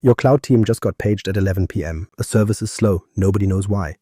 Your cloud team just got paged at 11 p.m. A service is slow, nobody knows why.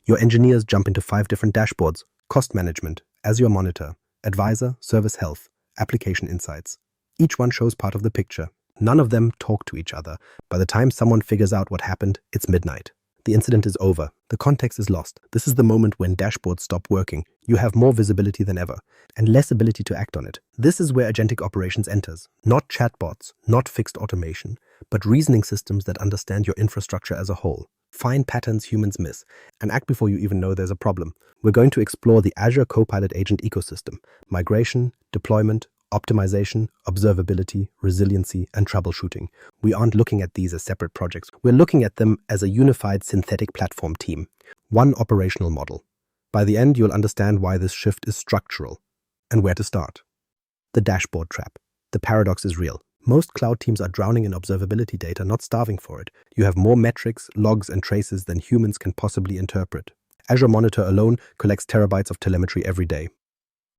Your engineers jump into 5 different dashboards: cost management, Azure Monitor, Advisor, Service Health, Application Insights. Each one shows part of the picture. None of them talk to each other. By the time someone figures out what happened, it's midnight. The incident is over. The context is lost. This is the moment when dashboards stop working. You have more visibility than ever, and less ability to act on it. This is where agentic operations enters. Not chatbots, not fixed automation, but reasoning systems that understand your infrastructure as a whole. Find patterns humans miss, and act before you even know there's a problem. We're going to explore the Azure Copilot agent ecosystem: migration, deployment, optimization, observability, resiliency, and troubleshooting. We aren't looking at these as separate projects. We're looking at them as a unified synthetic platform team. One operational model. By the end, you'll understand why this shift is structural and where to start. The dashboard trap. The paradox is real. Most cloud teams are drowning in observability data, not starving for it. You have more metrics, logs, and traces than humans can possibly interpret. Azure Monitor alone collects terabytes of telemetry every day.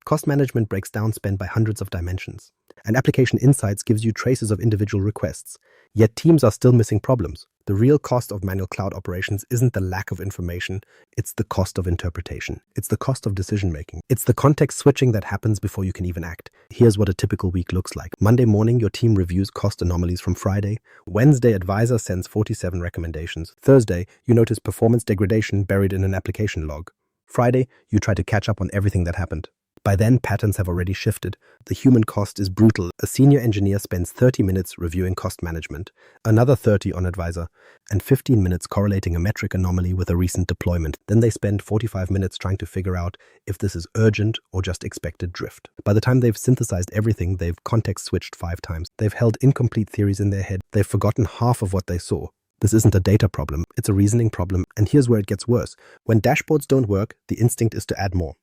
Cost management breaks down spend by hundreds of dimensions. And Application Insights gives you traces of individual requests. Yet teams are still missing problems. The real cost of manual cloud operations isn't the lack of information, it's the cost of interpretation. It's the cost of decision-making. It's the context switching that happens before you can even act. Here's what a typical week looks like. Monday morning, your team reviews cost anomalies from Friday. Wednesday, Advisor sends 47 recommendations. Thursday, you notice performance degradation buried in an application log. Friday, you try to catch up on everything that happened. By then, patterns have already shifted. The human cost is brutal. A senior engineer spends 30 minutes reviewing cost management, another 30 on Advisor, and 15 minutes correlating a metric anomaly with a recent deployment. Then they spend 45 minutes trying to figure out if this is urgent or just expected drift. By the time they've synthesized everything, they've context switched 5 times. They've held incomplete theories in their head. They've forgotten half of what they saw. This isn't a data problem, it's a reasoning problem. And here's where it gets worse. When dashboards don't work, the instinct is to add more.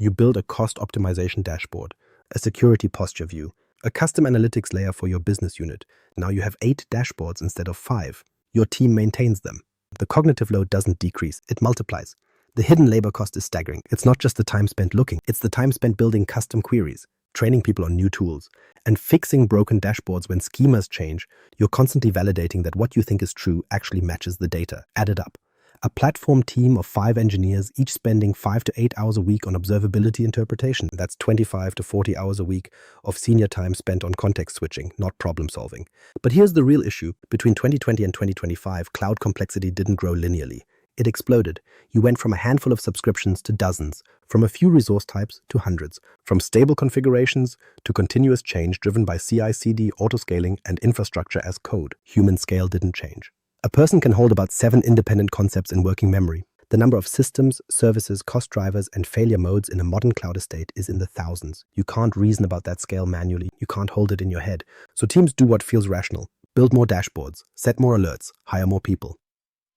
You build a cost optimization dashboard, a security posture view, a custom analytics layer for your business unit. Now you have 8 dashboards instead of 5. Your team maintains them. The cognitive load doesn't decrease, it multiplies. The hidden labor cost is staggering. It's not just the time spent looking, it's the time spent building custom queries, training people on new tools, and fixing broken dashboards. When schemas change, you're constantly validating that what you think is true actually matches the data. Add it up. A platform team of 5 engineers, each spending 5 to 8 hours a week on observability interpretation. That's 25 to 40 hours a week of senior time spent on context switching, not problem solving. But here's the real issue. Between 2020 and 2025, cloud complexity didn't grow linearly. It exploded. You went from a handful of subscriptions to dozens, from a few resource types to hundreds, from stable configurations to continuous change driven by CI/CD, autoscaling, and infrastructure as code. Human scale didn't change. A person can hold about 7 independent concepts in working memory. The number of systems, services, cost drivers, and failure modes in a modern cloud estate is in the thousands. You can't reason about that scale manually. You can't hold it in your head. So teams do what feels rational. Build more dashboards, set more alerts, hire more people.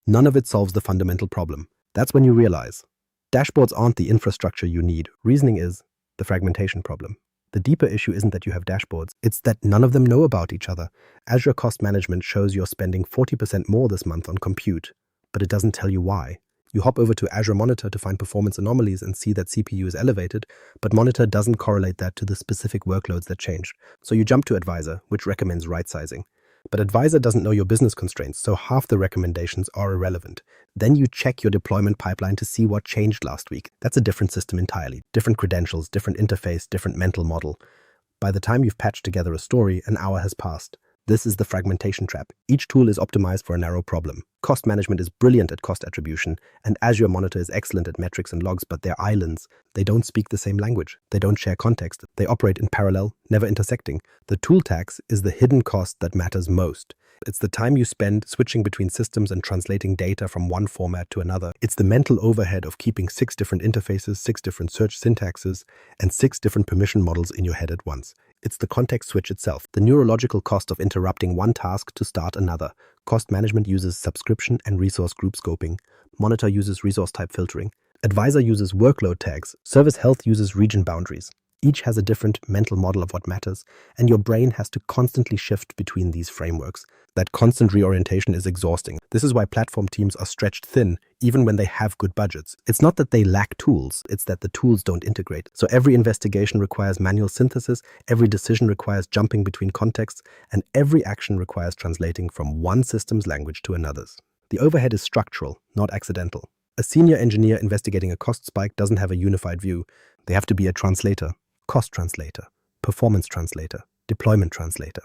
None of it solves the fundamental problem. That's when you realize dashboards aren't the infrastructure you need. Reasoning is the fragmentation problem. The deeper issue isn't that you have dashboards, it's that none of them know about each other. Azure Cost Management shows you're spending 40% more this month on compute, but it doesn't tell you why. You hop over to Azure Monitor to find performance anomalies and see that CPU is elevated, but Monitor doesn't correlate that to the specific workloads that changed. So you jump to Advisor, which recommends right-sizing. But Advisor doesn't know your business constraints, so half the recommendations are irrelevant. Then you check your deployment pipeline to see what changed last week. That's a different system entirely. Different credentials, different interface, different mental model. By the time you've patched together a story, an hour has passed. This is the fragmentation trap. Each tool is optimized for a narrow problem. Cost management is brilliant at cost attribution, and Azure Monitor is excellent at metrics and logs, but they're islands. They don't speak the same language. They don't share context. They operate in parallel, never intersecting. The tool tax is the hidden cost that matters most. It's the time you spend switching between systems and translating data from one format to another. It's the mental overhead of keeping 6 different interfaces, 6 different search syntaxes, and 6 different permission models in your head at once. It's the context switch itself, the neurological cost of interrupting one task to start another. Cost management uses subscription and resource group scoping. Monitor uses resource type filtering. Advisor uses workload tags. Service Health uses region boundaries. Each has a different mental model of what matters, and your brain has to constantly shift between these frameworks. That constant reorientation is exhausting. This is why platform teams are stretched thin, even when they have good budgets. It's not that they lack tools, it's that the tools don't integrate. So every investigation requires manual synthesis, every decision requires jumping between contexts, and every action requires translating from one system's language to another's. The overhead is structural, not accidental. A senior engineer investigating a cost spike doesn't have a unified view. They have to be a translator, cost translator, performance translator, deployment translator.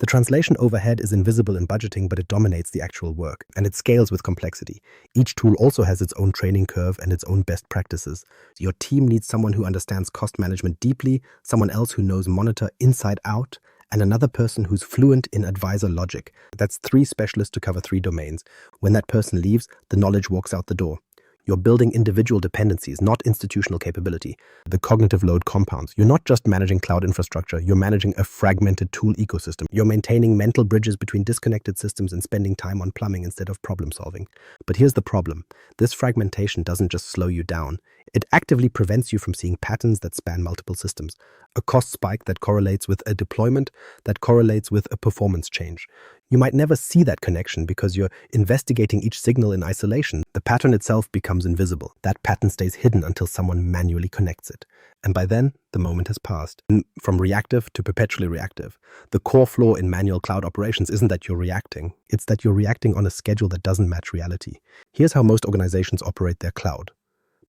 The translation overhead is invisible in budgeting, but it dominates the actual work, and it scales with complexity. Each tool also has its own training curve and its own best practices. Your team needs someone who understands cost management deeply, someone else who knows Monitor inside out, and another person who's fluent in advisor logic. That's 3 specialists to cover 3 domains. When that person leaves, the knowledge walks out the door. You're building individual dependencies, not institutional capability. The cognitive load compounds. You're not just managing cloud infrastructure, you're managing a fragmented tool ecosystem. You're maintaining mental bridges between disconnected systems and spending time on plumbing instead of problem solving. But here's the problem. This fragmentation doesn't just slow you down. It actively prevents you from seeing patterns that span multiple systems. A cost spike that correlates with a deployment, that correlates with a performance change. You might never see that connection because you're investigating each signal in isolation. The pattern itself becomes invisible. That pattern stays hidden until someone manually connects it. And by then, the moment has passed. From reactive to perpetually reactive. The core flaw in manual cloud operations isn't that you're reacting. It's that you're reacting on a schedule that doesn't match reality. Here's how most organizations operate their cloud.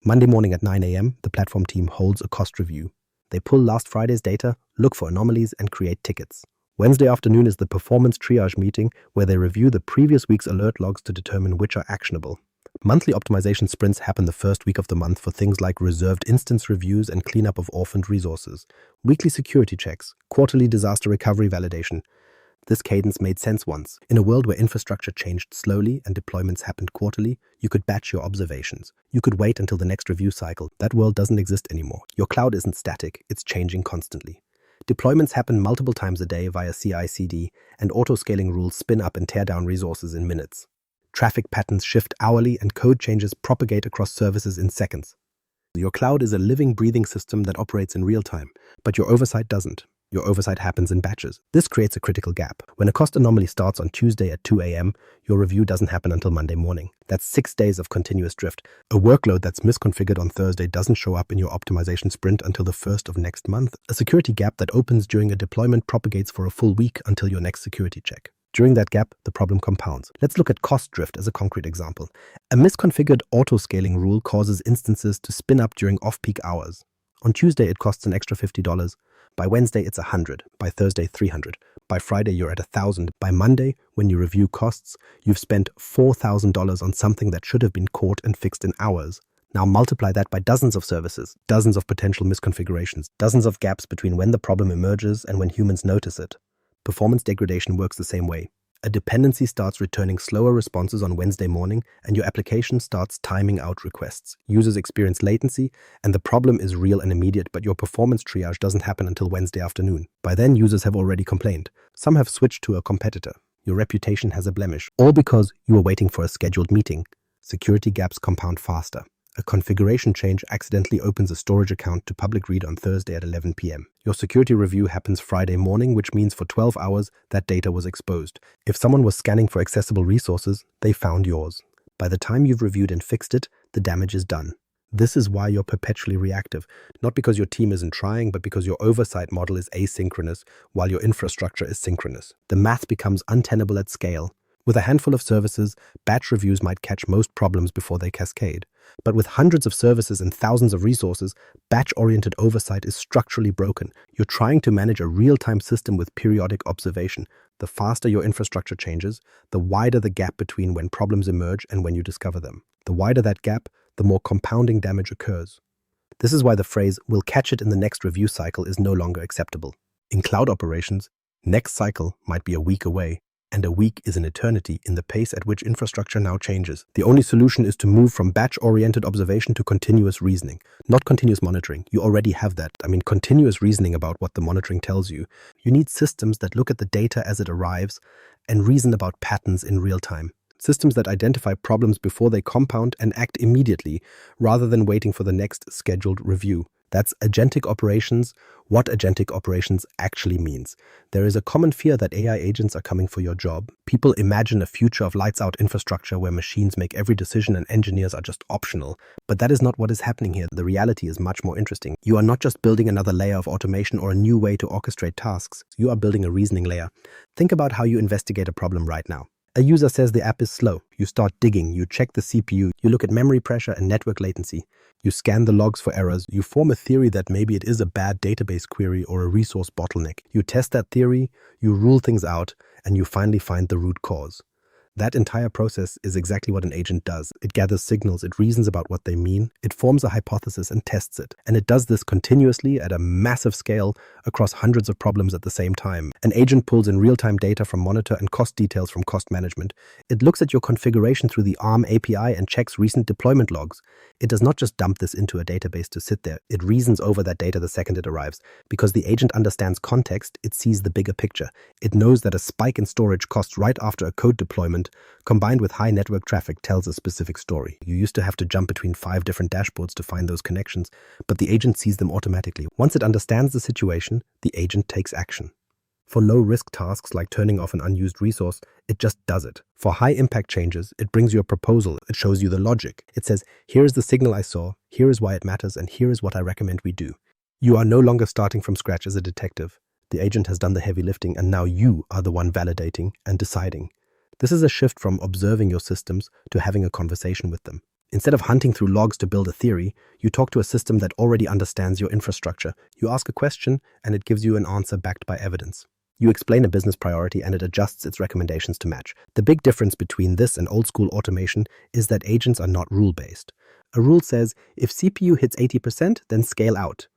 Monday morning at 9 a.m., the platform team holds a cost review. They pull last Friday's data, look for anomalies, and create tickets. Wednesday afternoon is the performance triage meeting where they review the previous week's alert logs to determine which are actionable. Monthly optimization sprints happen the first week of the month for things like reserved instance reviews and cleanup of orphaned resources, weekly security checks, quarterly disaster recovery validation. This cadence made sense once. In a world where infrastructure changed slowly and deployments happened quarterly, you could batch your observations. You could wait until the next review cycle. That world doesn't exist anymore. Your cloud isn't static, it's changing constantly. Deployments happen multiple times a day via CI/CD, and auto-scaling rules spin up and tear down resources in minutes. Traffic patterns shift hourly, and code changes propagate across services in seconds. Your cloud is a living, breathing system that operates in real time, but your oversight doesn't. Your oversight happens in batches. This creates a critical gap. When a cost anomaly starts on Tuesday at 2 a.m., your review doesn't happen until Monday morning. That's 6 days of continuous drift. A workload that's misconfigured on Thursday doesn't show up in your optimization sprint until the 1st of next month. A security gap that opens during a deployment propagates for a full week until your next security check. During that gap, the problem compounds. Let's look at cost drift as a concrete example. A misconfigured auto-scaling rule causes instances to spin up during off-peak hours. On Tuesday, it costs an extra $50. By Wednesday, it's $100. By Thursday, $300. By Friday, you're at $1,000. By Monday, when you review costs, you've spent $4,000 on something that should have been caught and fixed in hours. Now multiply that by dozens of services, dozens of potential misconfigurations, dozens of gaps between when the problem emerges and when humans notice it. Performance degradation works the same way. A dependency starts returning slower responses on Wednesday morning, and your application starts timing out requests. Users experience latency, and the problem is real and immediate, but your performance triage doesn't happen until Wednesday afternoon. By then, users have already complained. Some have switched to a competitor. Your reputation has a blemish, all because you were waiting for a scheduled meeting. Security gaps compound faster. A configuration change accidentally opens a storage account to public read on Thursday at 11 p.m. Your security review happens Friday morning, which means for 12 hours, that data was exposed. If someone was scanning for accessible resources, they found yours. By the time you've reviewed and fixed it, the damage is done. This is why you're perpetually reactive, not because your team isn't trying, but because your oversight model is asynchronous while your infrastructure is synchronous. The math becomes untenable at scale. With a handful of services, batch reviews might catch most problems before they cascade. But with hundreds of services and thousands of resources, batch-oriented oversight is structurally broken. You're trying to manage a real-time system with periodic observation. The faster your infrastructure changes, the wider the gap between when problems emerge and when you discover them. The wider that gap, the more compounding damage occurs. This is why the phrase, "we'll catch it in the next review cycle," is no longer acceptable. In cloud operations, next cycle might be a week away, and a week is an eternity in the pace at which infrastructure now changes. The only solution is to move from batch-oriented observation to continuous reasoning, not continuous monitoring. You already have that. Continuous reasoning about what the monitoring tells you. You need systems that look at the data as it arrives and reason about patterns in real time. Systems that identify problems before they compound and act immediately, rather than waiting for the next scheduled review. That's agentic operations, what agentic operations actually means. There is a common fear that AI agents are coming for your job. People imagine a future of lights-out infrastructure where machines make every decision and engineers are just optional. But that is not what is happening here. The reality is much more interesting. You are not just building another layer of automation or a new way to orchestrate tasks. You are building a reasoning layer. Think about how you investigate a problem right now. A user says the app is slow. You start digging, you check the CPU, you look at memory pressure and network latency. You scan the logs for errors. You form a theory that maybe it is a bad database query or a resource bottleneck. You test that theory, you rule things out, and you finally find the root cause. That entire process is exactly what an agent does. It gathers signals, it reasons about what they mean, it forms a hypothesis and tests it. And it does this continuously at a massive scale across hundreds of problems at the same time. An agent pulls in real-time data from Monitor and cost details from cost management. It looks at your configuration through the ARM API and checks recent deployment logs. It does not just dump this into a database to sit there. It reasons over that data the second it arrives. Because the agent understands context, it sees the bigger picture. It knows that a spike in storage costs right after a code deployment combined with high network traffic tells a specific story. You used to have to jump between 5 different dashboards to find those connections, but the agent sees them automatically. Once it understands the situation, the agent takes action. For low-risk tasks like turning off an unused resource, it just does it. For high-impact changes, it brings you a proposal. It shows you the logic. It says, here is the signal I saw, here is why it matters, and here is what I recommend we do. You are no longer starting from scratch as a detective. The agent has done the heavy lifting, and now you are the one validating and deciding. This is a shift from observing your systems to having a conversation with them. Instead of hunting through logs to build a theory, you talk to a system that already understands your infrastructure. You ask a question, and it gives you an answer backed by evidence. You explain a business priority, and it adjusts its recommendations to match. The big difference between this and old-school automation is that agents are not rule-based. A rule says, if CPU hits 80%, then scale out.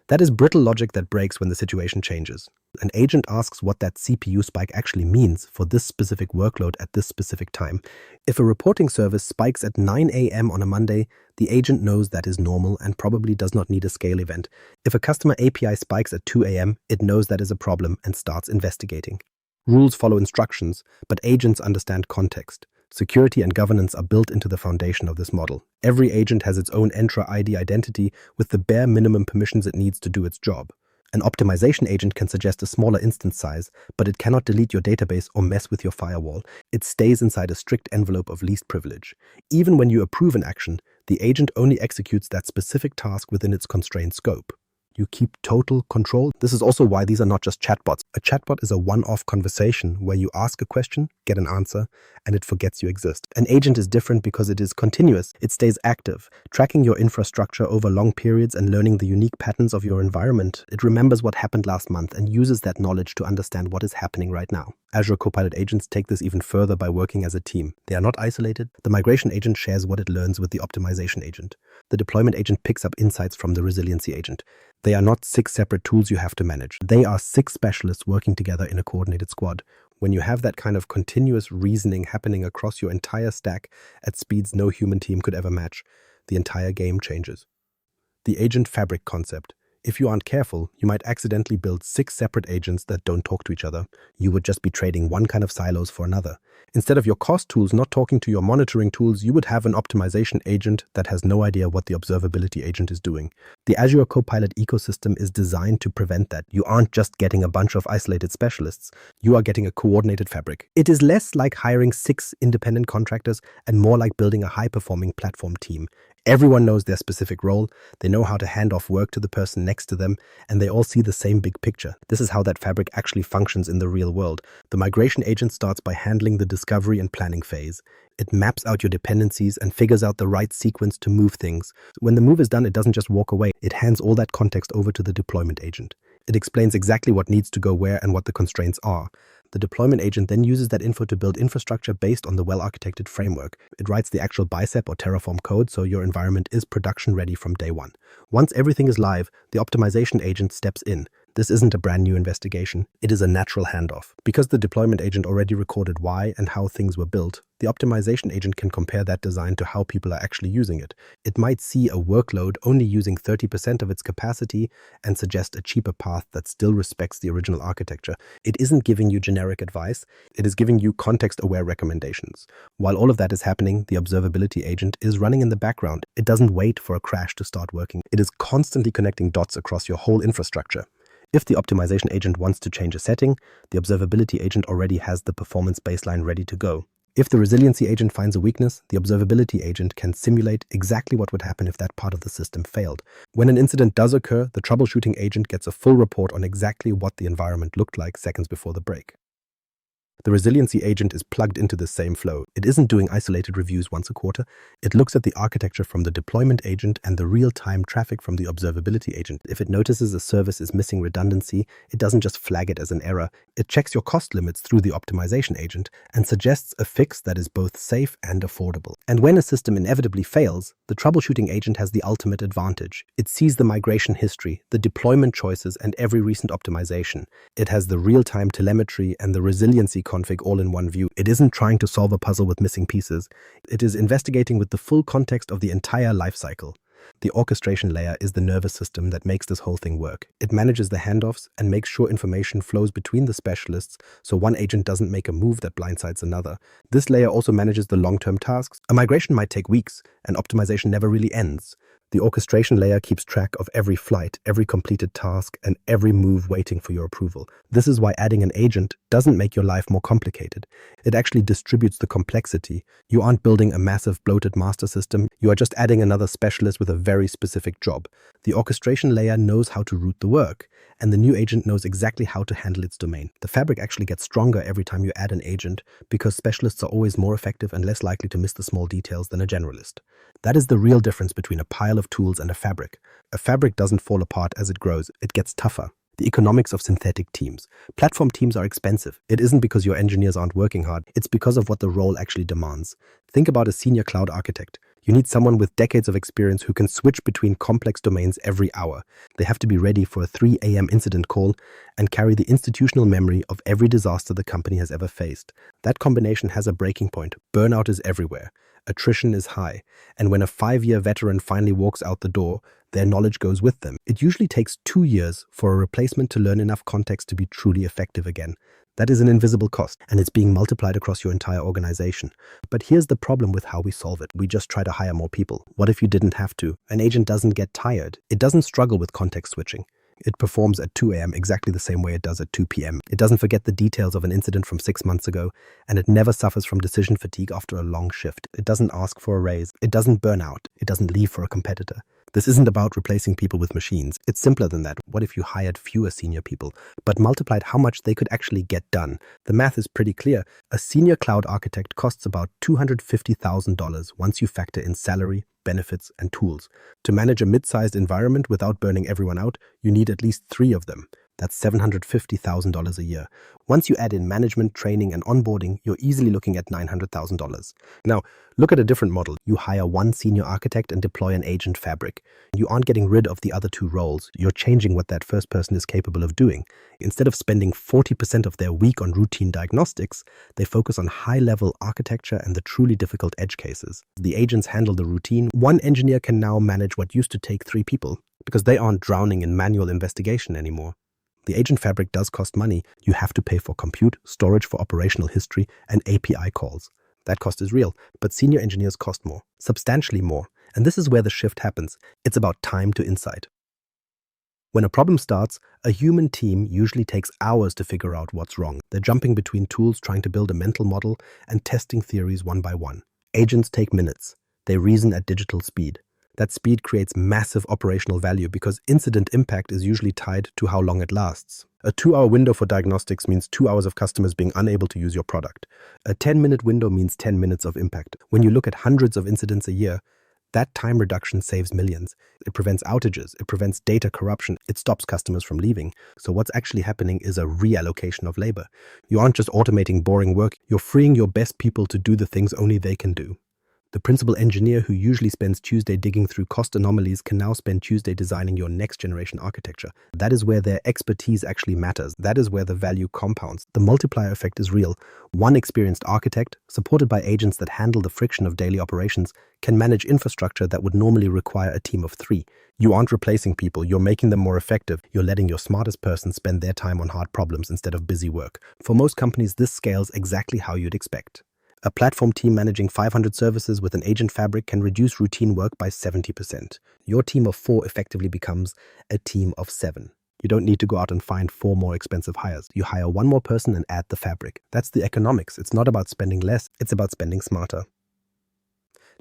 That is brittle logic that breaks when the situation changes. An agent asks what that CPU spike actually means for this specific workload at this specific time. If a reporting service spikes at 9 a.m. on a Monday, the agent knows that is normal and probably does not need a scale event. If a customer API spikes at 2 a.m., it knows that is a problem and starts investigating. Rules follow instructions, but agents understand context. Security and governance are built into the foundation of this model. Every agent has its own Entra ID identity with the bare minimum permissions it needs to do its job. An optimization agent can suggest a smaller instance size, but it cannot delete your database or mess with your firewall. It stays inside a strict envelope of least privilege. Even when you approve an action, the agent only executes that specific task within its constrained scope. You keep total control. This is also why these are not just chatbots. A chatbot is a one-off conversation where you ask a question, get an answer, and it forgets you exist. An agent is different because it is continuous. It stays active, tracking your infrastructure over long periods and learning the unique patterns of your environment. It remembers what happened last month and uses that knowledge to understand what is happening right now. Azure Copilot agents take this even further by working as a team. They are not isolated. The migration agent shares what it learns with the optimization agent. The deployment agent picks up insights from the resiliency agent. They are not 6 separate tools you have to manage. They are 6 specialists working together in a coordinated squad. When you have that kind of continuous reasoning happening across your entire stack at speeds no human team could ever match, the entire game changes. The agent fabric concept. If you aren't careful, you might accidentally build 6 separate agents that don't talk to each other. You would just be trading one kind of silos for another. Instead of your cost tools not talking to your monitoring tools, you would have an optimization agent that has no idea what the observability agent is doing. The Azure Copilot ecosystem is designed to prevent that. You aren't just getting a bunch of isolated specialists. You are getting a coordinated fabric. It is less like hiring 6 independent contractors and more like building a high-performing platform team. Everyone knows their specific role, they know how to hand off work to the person next to them, and they all see the same big picture. This is how that fabric actually functions in the real world. The migration agent starts by handling the discovery and planning phase. It maps out your dependencies and figures out the right sequence to move things. When the move is done, it doesn't just walk away. It hands all that context over to the deployment agent. It explains exactly what needs to go where and what the constraints are. The deployment agent then uses that info to build infrastructure based on the well-architected framework. It writes the actual bicep or Terraform code so your environment is production ready from day one. Once everything is live, the optimization agent steps in. This isn't a brand new investigation. It is a natural handoff. Because the deployment agent already recorded why and how things were built, the optimization agent can compare that design to how people are actually using it. It might see a workload only using 30% of its capacity and suggest a cheaper path that still respects the original architecture. It isn't giving you generic advice. It is giving you context-aware recommendations. While all of that is happening, the observability agent is running in the background. It doesn't wait for a crash to start working. It is constantly connecting dots across your whole infrastructure. If the optimization agent wants to change a setting, the observability agent already has the performance baseline ready to go. If the resiliency agent finds a weakness, the observability agent can simulate exactly what would happen if that part of the system failed. When an incident does occur, the troubleshooting agent gets a full report on exactly what the environment looked like seconds before the break. The resiliency agent is plugged into the same flow. It isn't doing isolated reviews once a quarter. It looks at the architecture from the deployment agent and the real-time traffic from the observability agent. If it notices a service is missing redundancy, it doesn't just flag it as an error. It checks your cost limits through the optimization agent and suggests a fix that is both safe and affordable. And when a system inevitably fails, the troubleshooting agent has the ultimate advantage. It sees the migration history, the deployment choices, and every recent optimization. It has the real-time telemetry and the resiliency config all in one view. It isn't trying to solve a puzzle with missing pieces. It is investigating with the full context of the entire lifecycle. The orchestration layer is the nervous system that makes this whole thing work. It manages the handoffs and makes sure information flows between the specialists so one agent doesn't make a move that blindsides another. This layer also manages the long-term tasks. A migration might take weeks, and optimization never really ends. The orchestration layer keeps track of every flight, every completed task, and every move waiting for your approval. This is why adding an agent doesn't make your life more complicated. It actually distributes the complexity. You aren't building a massive bloated master system. You are just adding another specialist with a very specific job. The orchestration layer knows how to route the work, and the new agent knows exactly how to handle its domain. The fabric actually gets stronger every time you add an agent because specialists are always more effective and less likely to miss the small details than a generalist. That is the real difference between a pile of tools and a fabric. A fabric doesn't fall apart as it grows, it gets tougher. The economics of synthetic teams. Platform teams are expensive. It isn't because your engineers aren't working hard, it's because of what the role actually demands. Think about a senior cloud architect. You need someone with decades of experience who can switch between complex domains every hour. They have to be ready for a 3 a.m. incident call and carry the institutional memory of every disaster the company has ever faced. That combination has a breaking point. Burnout is everywhere. Attrition is high. And when a 5-year veteran finally walks out the door, their knowledge goes with them. It usually takes 2 years for a replacement to learn enough context to be truly effective again. That is an invisible cost, and it's being multiplied across your entire organization. But here's the problem with how we solve it. We just try to hire more people. What if you didn't have to? An agent doesn't get tired. It doesn't struggle with context switching. It performs at 2 a.m. exactly the same way it does at 2 p.m. It doesn't forget the details of an incident from 6 months ago, and it never suffers from decision fatigue after a long shift. It doesn't ask for a raise. It doesn't burn out. It doesn't leave for a competitor. This isn't about replacing people with machines. It's simpler than that. What if you hired fewer senior people, but multiplied how much they could actually get done? The math is pretty clear. A senior cloud architect costs about $250,000 once you factor in salary, benefits, and tools. To manage a mid-sized environment without burning everyone out, you need at least 3 of them. That's $750,000 a year. Once you add in management, training, and onboarding, you're easily looking at $900,000. Now, look at a different model. You hire one senior architect and deploy an agent fabric. You aren't getting rid of the other 2 roles. You're changing what that first person is capable of doing. Instead of spending 40% of their week on routine diagnostics, they focus on high-level architecture and the truly difficult edge cases. The agents handle the routine. One engineer can now manage what used to take 3 people because they aren't drowning in manual investigation anymore. The agent fabric does cost money. You have to pay for compute, storage for operational history, and API calls. That cost is real, but senior engineers cost more, substantially more. And this is where the shift happens. It's about time to insight. When a problem starts, a human team usually takes hours to figure out what's wrong. They're jumping between tools, trying to build a mental model, and testing theories one by one. Agents take minutes. They reason at digital speed. That speed creates massive operational value because incident impact is usually tied to how long it lasts. A 2-hour window for diagnostics means 2 hours of customers being unable to use your product. A 10-minute window means 10 minutes of impact. When you look at hundreds of incidents a year, that time reduction saves millions. It prevents outages. It prevents data corruption. It stops customers from leaving. So what's actually happening is a reallocation of labor. You aren't just automating boring work. You're freeing your best people to do the things only they can do. The principal engineer who usually spends Tuesday digging through cost anomalies can now spend Tuesday designing your next generation architecture. That is where their expertise actually matters. That is where the value compounds. The multiplier effect is real. One experienced architect, supported by agents that handle the friction of daily operations, can manage infrastructure that would normally require a team of 3. You aren't replacing people, you're making them more effective. You're letting your smartest person spend their time on hard problems instead of busy work. For most companies, this scales exactly how you'd expect. A platform team managing 500 services with an agent fabric can reduce routine work by 70%. Your team of 4 effectively becomes a team of 7. You don't need to go out and find 4 more expensive hires. You hire 1 more person and add the fabric. That's the economics. It's not about spending less, it's about spending smarter.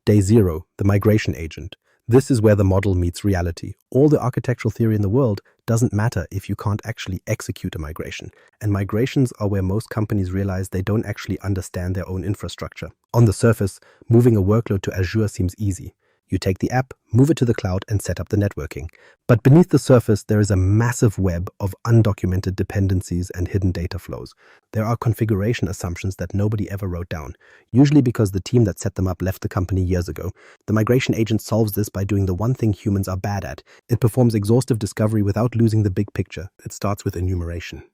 Day 0, the migration agent. This is where the model meets reality. All the architectural theory in the world doesn't matter if you can't actually execute a migration. And migrations are where most companies realize they don't actually understand their own infrastructure. On the surface, moving a workload to Azure seems easy. You take the app, move it to the cloud, and set up the networking. But beneath the surface, there is a massive web of undocumented dependencies and hidden data flows. There are configuration assumptions that nobody ever wrote down, usually because the team that set them up left the company years ago. The migration agent solves this by doing the one thing humans are bad at. It performs exhaustive discovery without losing the big picture. It starts with enumeration.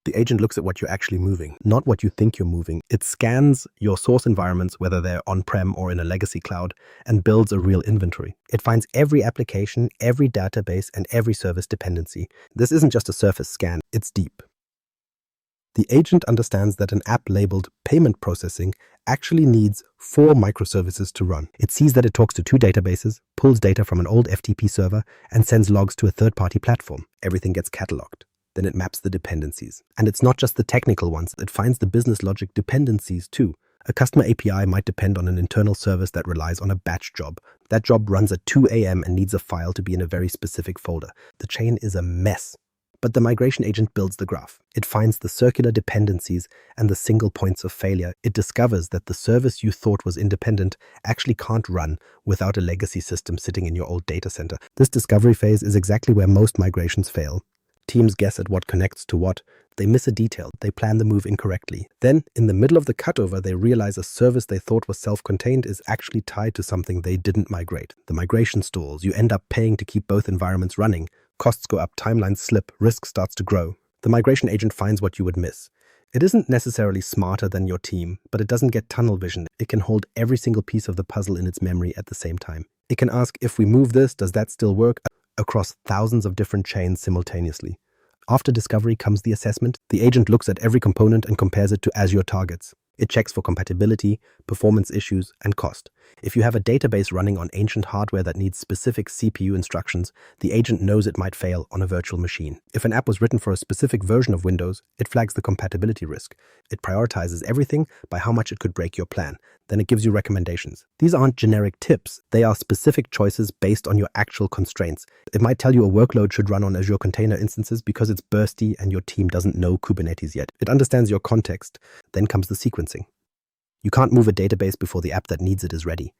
The agent looks at what you're actually moving, not what you think you're moving. It scans your source environments, whether they're on-prem or in a legacy cloud, and builds a real inventory. It finds every application, every database, and every service dependency. This isn't just a surface scan, it's deep. The agent understands that an app labeled payment processing actually needs 4 microservices to run. It sees that it talks to 2 databases, pulls data from an old FTP server, and sends logs to a third-party platform. Everything gets cataloged. Then it maps the dependencies. And it's not just the technical ones, it finds the business logic dependencies too. A customer API might depend on an internal service that relies on a batch job. That job runs at 2 a.m. and needs a file to be in a very specific folder. The chain is a mess. But the migration agent builds the graph. It finds the circular dependencies and the single points of failure. It discovers that the service you thought was independent actually can't run without a legacy system sitting in your old data center. This discovery phase is exactly where most migrations fail. Teams guess at what connects to what. They miss a detail. They plan the move incorrectly. Then, in the middle of the cutover, they realize a service they thought was self-contained is actually tied to something they didn't migrate. The migration stalls. You end up paying to keep both environments running. Costs go up, timelines slip, risk starts to grow. The migration agent finds what you would miss. It isn't necessarily smarter than your team, but it doesn't get tunnel vision. It can hold every single piece of the puzzle in its memory at the same time. It can ask, if we move this, does that still work? Across thousands of different chains simultaneously. After discovery comes the assessment. The agent looks at every component and compares it to Azure targets. It checks for compatibility, performance issues, and cost. If you have a database running on ancient hardware that needs specific CPU instructions, the agent knows it might fail on a virtual machine. If an app was written for a specific version of Windows, it flags the compatibility risk. It prioritizes everything by how much it could break your plan. Then it gives you recommendations. These aren't generic tips. They are specific choices based on your actual constraints. It might tell you a workload should run on Azure container instances because it's bursty and your team doesn't know Kubernetes yet. It understands your context. Then comes the sequencing. You can't move a database before the app that needs it is ready.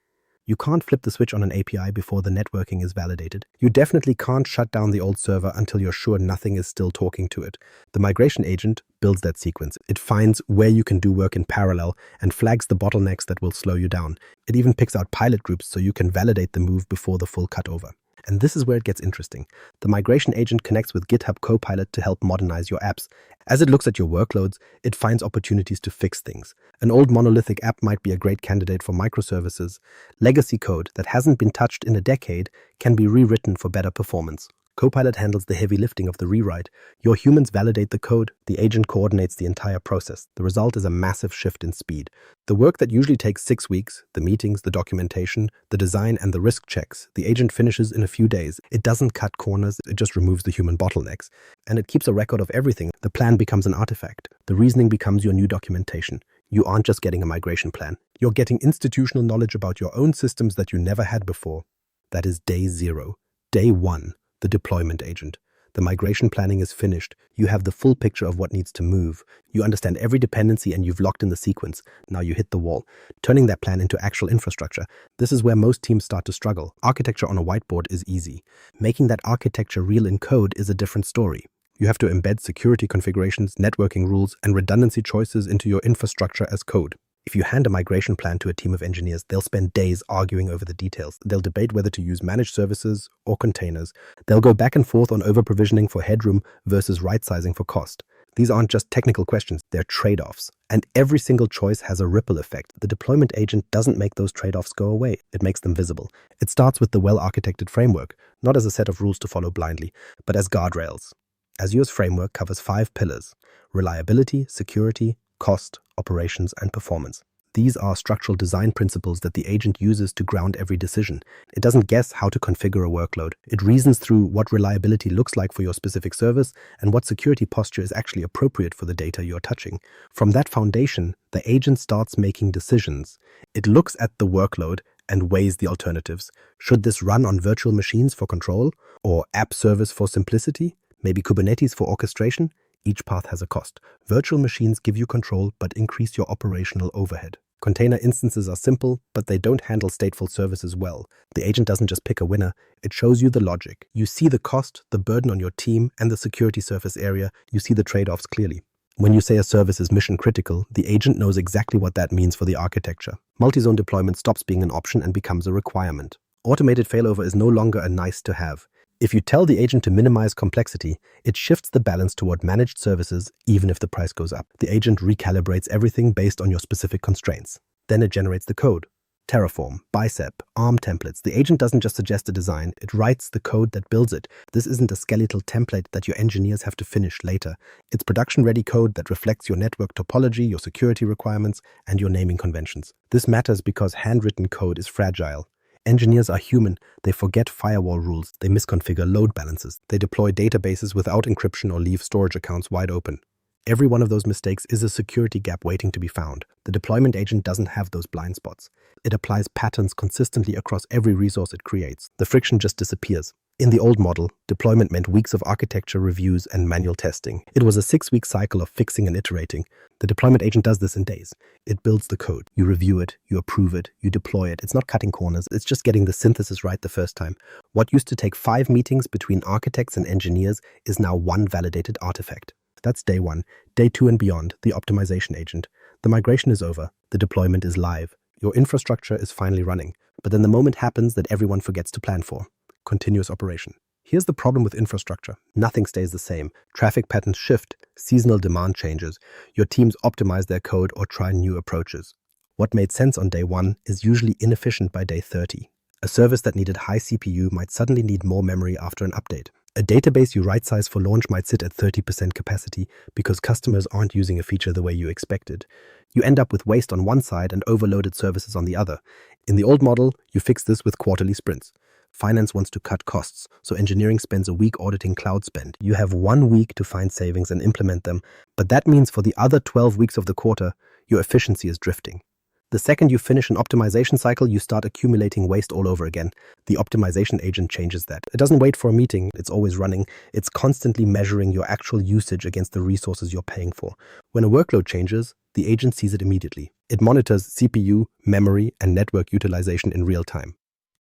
You can't flip the switch on an API before the networking is validated. You definitely can't shut down the old server until you're sure nothing is still talking to it. The migration agent builds that sequence. It finds where you can do work in parallel and flags the bottlenecks that will slow you down. It even picks out pilot groups so you can validate the move before the full cutover. And this is where it gets interesting. The migration agent connects with GitHub Copilot to help modernize your apps. As it looks at your workloads, it finds opportunities to fix things. An old monolithic app might be a great candidate for microservices. Legacy code that hasn't been touched in a decade can be rewritten for better performance. Copilot handles the heavy lifting of the rewrite. Your humans validate the code. The agent coordinates the entire process. The result is a massive shift in speed. The work that usually takes 6 weeks, the meetings, the documentation, the design, and the risk checks, the agent finishes in a few days. It doesn't cut corners, it just removes the human bottlenecks. And it keeps a record of everything. The plan becomes an artifact. The reasoning becomes your new documentation. You aren't just getting a migration plan. You're getting institutional knowledge about your own systems that you never had before. That is day 0. Day 1. The deployment agent. The migration planning is finished. You have the full picture of what needs to move. You understand every dependency and you've locked in the sequence. Now you hit the wall, turning that plan into actual infrastructure. This is where most teams start to struggle. Architecture on a whiteboard is easy. Making that architecture real in code is a different story. You have to embed security configurations, networking rules, and redundancy choices into your infrastructure as code. If you hand a migration plan to a team of engineers, they'll spend days arguing over the details. They'll debate whether to use managed services or containers. They'll go back and forth on over-provisioning for headroom versus right-sizing for cost. These aren't just technical questions, they're trade-offs. And every single choice has a ripple effect. The deployment agent doesn't make those trade-offs go away, it makes them visible. It starts with the well-architected framework, not as a set of rules to follow blindly, but as guardrails. Azure's framework covers 5 pillars: reliability, security, cost, operations, and performance. These are structural design principles that the agent uses to ground every decision. It doesn't guess how to configure a workload. It reasons through what reliability looks like for your specific service and what security posture is actually appropriate for the data you're touching. From that foundation, the agent starts making decisions. It looks at the workload and weighs the alternatives. Should this run on virtual machines for control, or app service for simplicity? Maybe Kubernetes for orchestration? Each path has a cost. Virtual machines give you control but increase your operational overhead. Container instances are simple, but they don't handle stateful services well. The agent doesn't just pick a winner, it shows you the logic. You see the cost, the burden on your team, and the security surface area. You see the trade-offs clearly. When you say a service is mission critical, the agent knows exactly what that means for the architecture. Multi-zone deployment stops being an option and becomes a requirement. Automated failover is no longer a nice to have. If you tell the agent to minimize complexity, it shifts the balance toward managed services even if the price goes up. The agent recalibrates everything based on your specific constraints. Then it generates the code. Terraform, Bicep, ARM templates. The agent doesn't just suggest a design, it writes the code that builds it. This isn't a skeletal template that your engineers have to finish later. It's production-ready code that reflects your network topology, your security requirements, and your naming conventions. This matters because handwritten code is fragile. Engineers are human. They forget firewall rules. They misconfigure load balances. They deploy databases without encryption or leave storage accounts wide open. Every one of those mistakes is a security gap waiting to be found. The deployment agent doesn't have those blind spots. It applies patterns consistently across every resource it creates. The friction just disappears. In the old model, deployment meant weeks of architecture reviews and manual testing. It was a 6-week cycle of fixing and iterating. The deployment agent does this in days. It builds the code. You review it, you approve it, you deploy it. It's not cutting corners. It's just getting the synthesis right the first time. What used to take 5 meetings between architects and engineers is now 1 validated artifact. That's day 1. Day 2 and beyond, the optimization agent. The migration is over. The deployment is live. Your infrastructure is finally running. But then the moment happens that everyone forgets to plan for. Continuous operation. Here's the problem with infrastructure. Nothing stays the same. Traffic patterns shift. Seasonal demand changes. Your teams optimize their code or try new approaches. What made sense on day 1 is usually inefficient by day 30. A service that needed high CPU might suddenly need more memory after an update. A database you right-size for launch might sit at 30% capacity because customers aren't using a feature the way you expected. You end up with waste on one side and overloaded services on the other. In the old model, you fix this with quarterly sprints. Finance wants to cut costs, so engineering spends a week auditing cloud spend. You have 1 week to find savings and implement them, but that means for the other 12 weeks of the quarter, your efficiency is drifting. The second you finish an optimization cycle, you start accumulating waste all over again. The optimization agent changes that. It doesn't wait for a meeting, it's always running. It's constantly measuring your actual usage against the resources you're paying for. When a workload changes, the agent sees it immediately. It monitors CPU, memory, and network utilization in real time.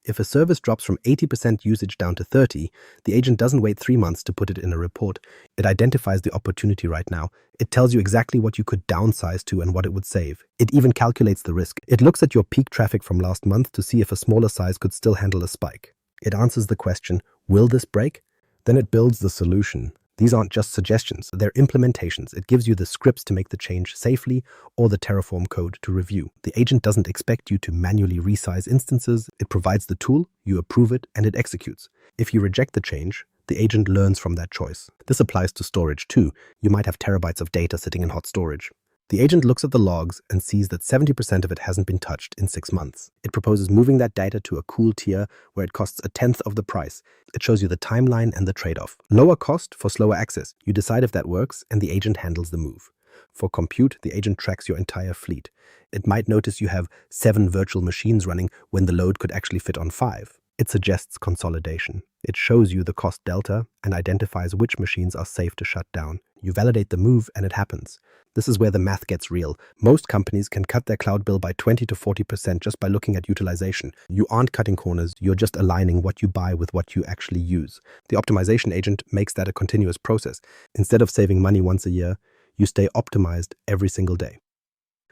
If a service drops from 80% usage down to 30%, the agent doesn't wait 3 months to put it in a report. It identifies the opportunity right now. It tells you exactly what you could downsize to and what it would save. It even calculates the risk. It looks at your peak traffic from last month to see if a smaller size could still handle a spike. It answers the question, will this break? Then it builds the solution. These aren't just suggestions, they're implementations. It gives you the scripts to make the change safely or the Terraform code to review. The agent doesn't expect you to manually resize instances. It provides the tool, you approve it, and it executes. If you reject the change, the agent learns from that choice. This applies to storage too. You might have terabytes of data sitting in hot storage. The agent looks at the logs and sees that 70% of it hasn't been touched in 6 months. It proposes moving that data to a cool tier where it costs 1/10 of the price. It shows you the timeline and the trade-off. Lower cost for slower access. You decide if that works and the agent handles the move. For compute, the agent tracks your entire fleet. It might notice you have 7 virtual machines running when the load could actually fit on 5. It suggests consolidation. It shows you the cost delta and identifies which machines are safe to shut down. You validate the move and it happens. This is where the math gets real. Most companies can cut their cloud bill by 20 to 40% just by looking at utilization. You aren't cutting corners, you're just aligning what you buy with what you actually use. The optimization agent makes that a continuous process. Instead of saving money once a year, you stay optimized every single day.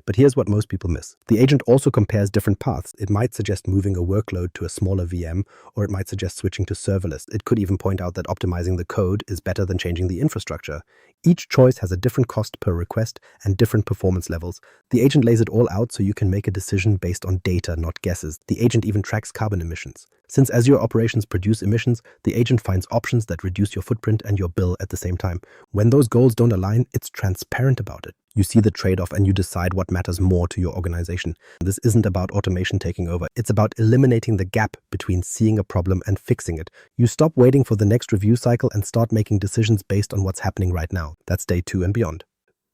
But here's what most people miss. The agent also compares different paths. It might suggest moving a workload to a smaller VM, or it might suggest switching to serverless. It could even point out that optimizing the code is better than changing the infrastructure. Each choice has a different cost per request and different performance levels. The agent lays it all out so you can make a decision based on data, not guesses. The agent even tracks carbon emissions. Since Azure operations produce emissions, the agent finds options that reduce your footprint and your bill at the same time. When those goals don't align, it's transparent about it. You see the trade-off and you decide what matters more to your organization. This isn't about automation taking over. It's about eliminating the gap between seeing a problem and fixing it. You stop waiting for the next review cycle and start making decisions based on what's happening right now. That's day 2 and beyond.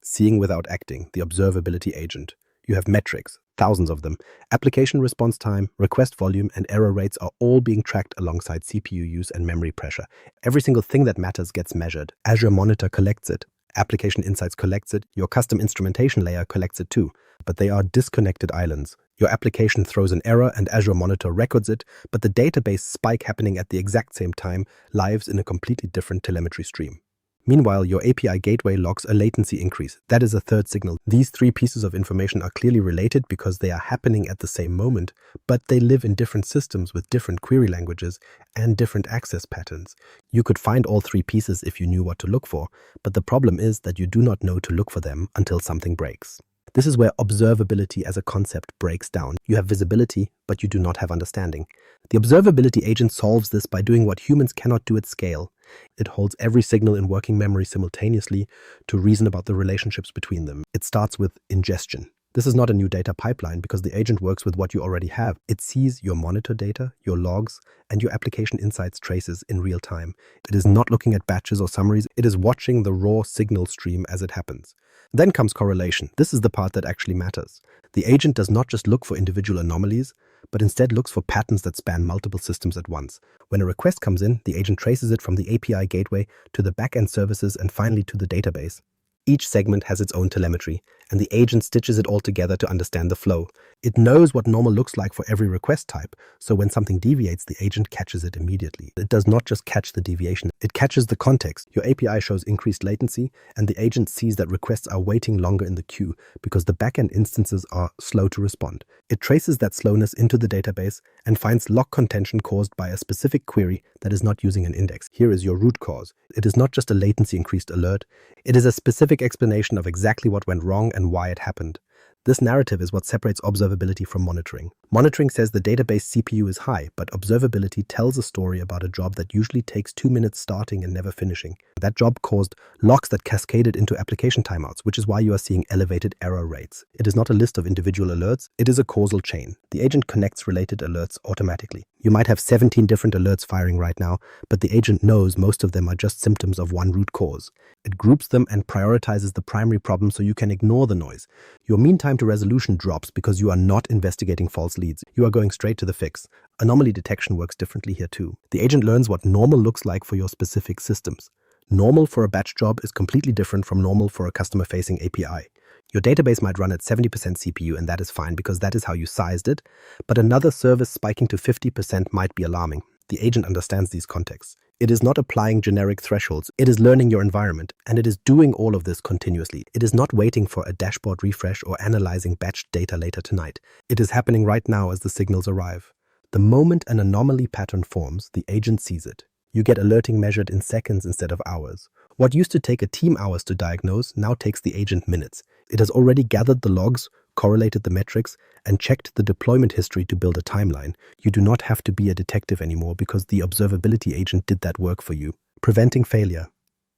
Seeing without acting, the observability agent. You have metrics, thousands of them. Application response time, request volume, and error rates are all being tracked alongside CPU use and memory pressure. Every single thing that matters gets measured. Azure Monitor collects it. Application Insights collects it. Your custom instrumentation layer collects it too. But they are disconnected islands. Your application throws an error and Azure Monitor records it, but the database spike happening at the exact same time lives in a completely different telemetry stream. Meanwhile, your API gateway logs a latency increase. That is a third signal. These 3 pieces of information are clearly related because they are happening at the same moment, but they live in different systems with different query languages and different access patterns. You could find all 3 pieces if you knew what to look for, but the problem is that you do not know to look for them until something breaks. This is where observability as a concept breaks down. You have visibility, but you do not have understanding. The observability agent solves this by doing what humans cannot do at scale. It holds every signal in working memory simultaneously to reason about the relationships between them. It starts with ingestion. This is not a new data pipeline because the agent works with what you already have. It sees your monitor data, your logs, and your application insights traces in real time. It is not looking at batches or summaries. It is watching the raw signal stream as it happens. Then comes correlation. This is the part that actually matters. The agent does not just look for individual anomalies, but instead looks for patterns that span multiple systems at once. When a request comes in, the agent traces it from the API gateway to the backend services and finally to the database. Each segment has its own telemetry, and the agent stitches it all together to understand the flow. It knows what normal looks like for every request type, so when something deviates, the agent catches it immediately. It does not just catch the deviation, it catches the context. Your API shows increased latency, and the agent sees that requests are waiting longer in the queue because the backend instances are slow to respond. It traces that slowness into the database and finds lock contention caused by a specific query that is not using an index. Here is your root cause. It is not just a latency increased alert, it is a specific explanation of exactly what went wrong and why it happened. This narrative is what separates observability from monitoring. Monitoring says the database CPU is high, but observability tells a story about a job that usually takes 2 minutes starting and never finishing. That job caused locks that cascaded into application timeouts, which is why you are seeing elevated error rates. It is not a list of individual alerts, it is a causal chain. The agent connects related alerts automatically. You might have 17 different alerts firing right now, but the agent knows most of them are just symptoms of one root cause. It groups them and prioritizes the primary problem so you can ignore the noise. Your mean time to resolution drops because you are not investigating false leads. You are going straight to the fix. Anomaly detection works differently here too. The agent learns what normal looks like for your specific systems. Normal for a batch job is completely different from normal for a customer-facing API. Your database might run at 70% CPU, and that is fine because that is how you sized it, but another service spiking to 50% might be alarming. The agent understands these contexts. It is not applying generic thresholds. It is learning your environment, and it is doing all of this continuously. It is not waiting for a dashboard refresh or analyzing batched data later tonight. It is happening right now as the signals arrive. The moment an anomaly pattern forms, the agent sees it. You get alerting measured in seconds instead of hours. What used to take a team hours to diagnose now takes the agent minutes. It has already gathered the logs, correlated the metrics, and checked the deployment history to build a timeline. You do not have to be a detective anymore because the observability agent did that work for you. Preventing failure.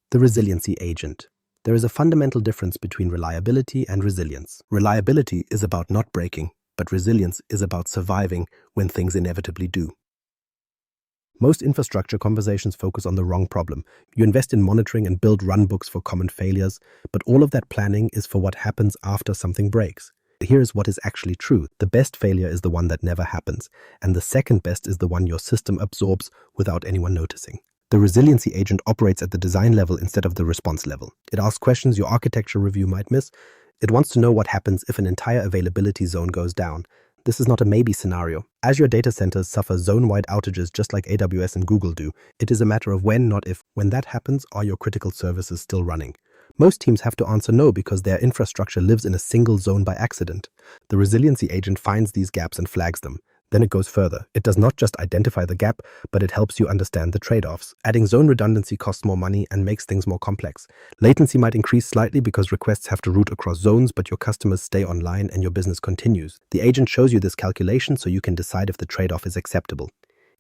The resiliency agent. There is a fundamental difference between reliability and resilience. Reliability is about not breaking, but resilience is about surviving when things inevitably do. Most infrastructure conversations focus on the wrong problem. You invest in monitoring and build runbooks for common failures, but all of that planning is for what happens after something breaks. Here's what is actually true. The best failure is the one that never happens, and the second best is the one your system absorbs without anyone noticing. The resiliency agent operates at the design level instead of the response level. It asks questions your architecture review might miss. It wants to know what happens if an entire availability zone goes down. This is not a maybe scenario. Azure data centers suffer zone-wide outages just like AWS and Google do. It is a matter of when, not if. When that happens, are your critical services still running? Most teams have to answer no because their infrastructure lives in a single zone by accident. The resiliency agent finds these gaps and flags them. Then it goes further. It does not just identify the gap, but it helps you understand the trade-offs. Adding zone redundancy costs more money and makes things more complex. Latency might increase slightly because requests have to route across zones, but your customers stay online and your business continues. The agent shows you this calculation so you can decide if the trade-off is acceptable.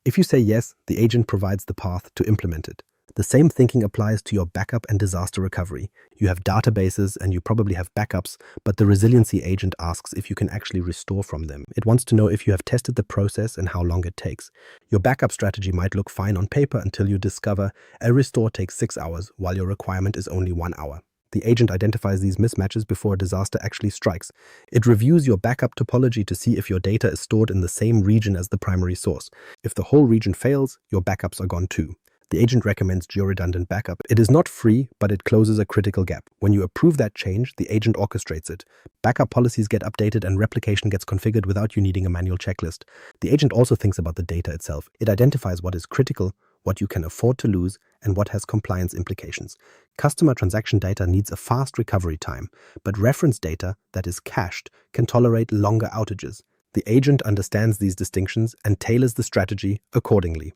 If you say yes, the agent provides the path to implement it. The same thinking applies to your backup and disaster recovery. You have databases and you probably have backups, but the resiliency agent asks if you can actually restore from them. It wants to know if you have tested the process and how long it takes. Your backup strategy might look fine on paper until you discover a restore takes 6 hours while your requirement is only 1 hour. The agent identifies these mismatches before a disaster actually strikes. It reviews your backup topology to see if your data is stored in the same region as the primary source. If the whole region fails, your backups are gone too. The agent recommends geo-redundant backup. It is not free, but it closes a critical gap. When you approve that change, the agent orchestrates it. Backup policies get updated and replication gets configured without you needing a manual checklist. The agent also thinks about the data itself. It identifies what is critical, what you can afford to lose, and what has compliance implications. Customer transaction data needs a fast recovery time, but reference data that is cached can tolerate longer outages. The agent understands these distinctions and tailors the strategy accordingly.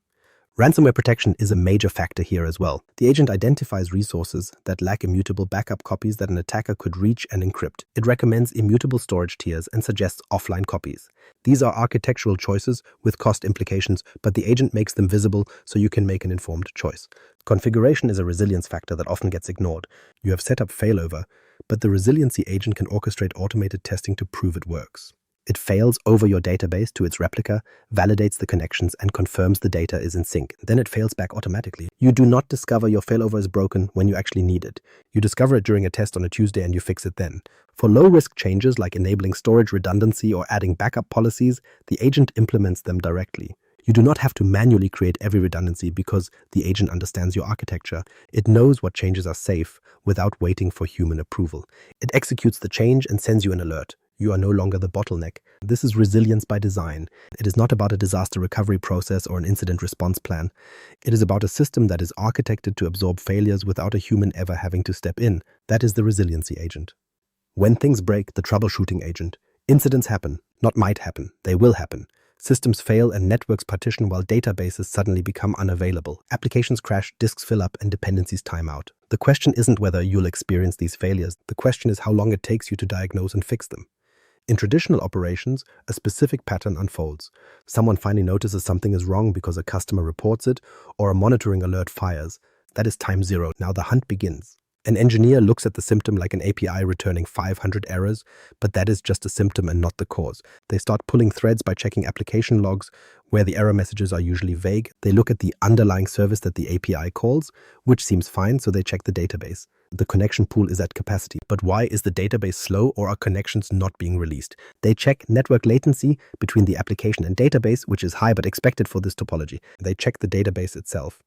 Ransomware protection is a major factor here as well. The agent identifies resources that lack immutable backup copies that an attacker could reach and encrypt. It recommends immutable storage tiers and suggests offline copies. These are architectural choices with cost implications, but the agent makes them visible so you can make an informed choice. Configuration is a resilience factor that often gets ignored. You have set up failover, but the resiliency agent can orchestrate automated testing to prove it works. It fails over your database to its replica, validates the connections, and confirms the data is in sync. Then it fails back automatically. You do not discover your failover is broken when you actually need it. You discover it during a test on a Tuesday and you fix it then. For low-risk changes like enabling storage redundancy or adding backup policies, the agent implements them directly. You do not have to manually create every redundancy because the agent understands your architecture. It knows what changes are safe without waiting for human approval. It executes the change and sends you an alert. You are no longer the bottleneck. This is resilience by design. It is not about a disaster recovery process or an incident response plan. It is about a system that is architected to absorb failures without a human ever having to step in. That is the resiliency agent. When things break, the troubleshooting agent. Incidents happen, not might happen, they will happen. Systems fail and networks partition while databases suddenly become unavailable. Applications crash, disks fill up, and dependencies time out. The question isn't whether you'll experience these failures. The question is how long it takes you to diagnose and fix them. In traditional operations, a specific pattern unfolds. Someone finally notices something is wrong because a customer reports it, or a monitoring alert fires. That is time zero. Now the hunt begins. An engineer looks at the symptom like an API returning 500 errors, but that is just a symptom and not the cause. They start pulling threads by checking application logs, where the error messages are usually vague. They look at the underlying service that the API calls, which seems fine, so they check the database. The connection pool is at capacity. But why is the database slow or are connections not being released? They check network latency between the application and database, which is high but expected for this topology. They check the database itself.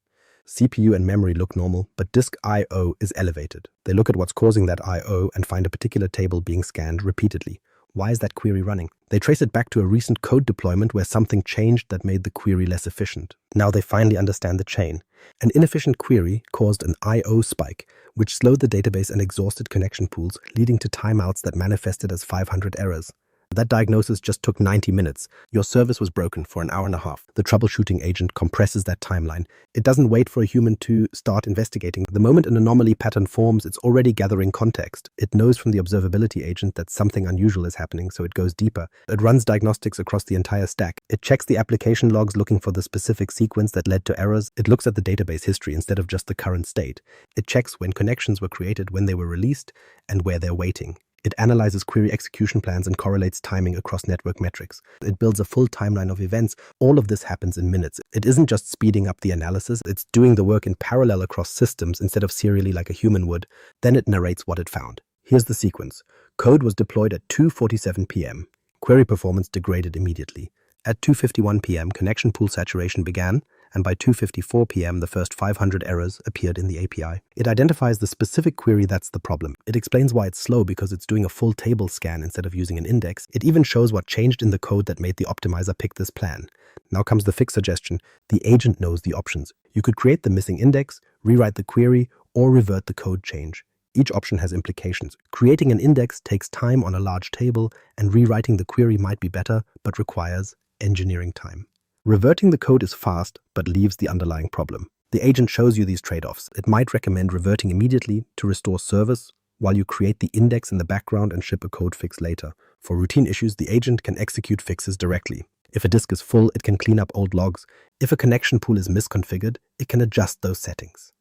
CPU and memory look normal, but disk I/O is elevated. They look at what's causing that I/O and find a particular table being scanned repeatedly. Why is that query running? They trace it back to a recent code deployment where something changed that made the query less efficient. Now they finally understand the chain. An inefficient query caused an I/O spike, which slowed the database and exhausted connection pools, leading to timeouts that manifested as 500 errors. That diagnosis just took 90 minutes. Your service was broken for an hour and a half. The troubleshooting agent compresses that timeline. It doesn't wait for a human to start investigating. The moment an anomaly pattern forms, it's already gathering context. It knows from the observability agent that something unusual is happening, so it goes deeper. It runs diagnostics across the entire stack. It checks the application logs looking for the specific sequence that led to errors. It looks at the database history instead of just the current state. It checks when connections were created, when they were released, and where they're waiting. It analyzes query execution plans and correlates timing across network metrics. It builds a full timeline of events. All of this happens in minutes. It isn't just speeding up the analysis, it's doing the work in parallel across systems instead of serially like a human would. Then it narrates what it found. Here's the sequence. Code was deployed at 2:47 p.m. Query performance degraded immediately. At 2:51 p.m., connection pool saturation began, and by 2:54 p.m. the first 500 errors appeared in the API. It identifies the specific query that's the problem. It explains why it's slow because it's doing a full table scan instead of using an index. It even shows what changed in the code that made the optimizer pick this plan. Now comes the fix suggestion. The agent knows the options. You could create the missing index, rewrite the query, or revert the code change. Each option has implications. Creating an index takes time on a large table, and rewriting the query might be better, but requires engineering time. Reverting the code is fast, but leaves the underlying problem. The agent shows you these trade-offs. It might recommend reverting immediately to restore service, while you create the index in the background and ship a code fix later. For routine issues, the agent can execute fixes directly. If a disk is full, it can clean up old logs. If a connection pool is misconfigured, it can adjust those settings.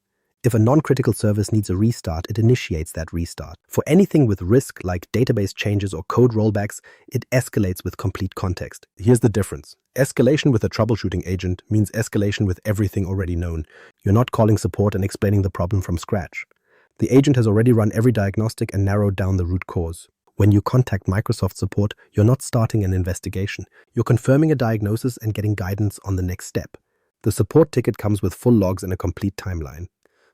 If a non-critical service needs a restart, it initiates that restart. For anything with risk, like database changes or code rollbacks, it escalates with complete context. Here's the difference. Escalation with a troubleshooting agent means escalation with everything already known. You're not calling support and explaining the problem from scratch. The agent has already run every diagnostic and narrowed down the root cause. When you contact Microsoft support, you're not starting an investigation. You're confirming a diagnosis and getting guidance on the next step. The support ticket comes with full logs and a complete timeline.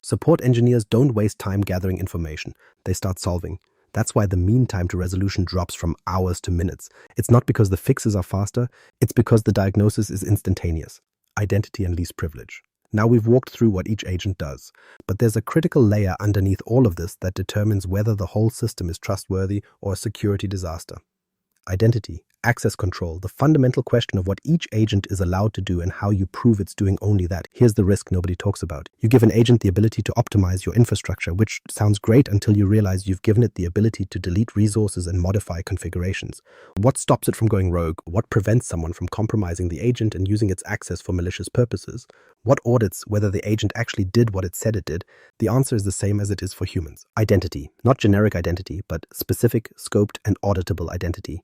Support engineers don't waste time gathering information. They start solving. That's why the mean time to resolution drops from hours to minutes. It's not because the fixes are faster, it's because the diagnosis is instantaneous. Identity and least privilege. Now we've walked through what each agent does, but there's a critical layer underneath all of this that determines whether the whole system is trustworthy or a security disaster. Identity, access control, the fundamental question of what each agent is allowed to do and how you prove it's doing only that. Here's the risk nobody talks about. You give an agent the ability to optimize your infrastructure, which sounds great until you realize you've given it the ability to delete resources and modify configurations. What stops it from going rogue? What prevents someone from compromising the agent and using its access for malicious purposes? What audits whether the agent actually did what it said it did? The answer is the same as it is for humans. Identity, not generic identity, but specific, scoped, and auditable identity.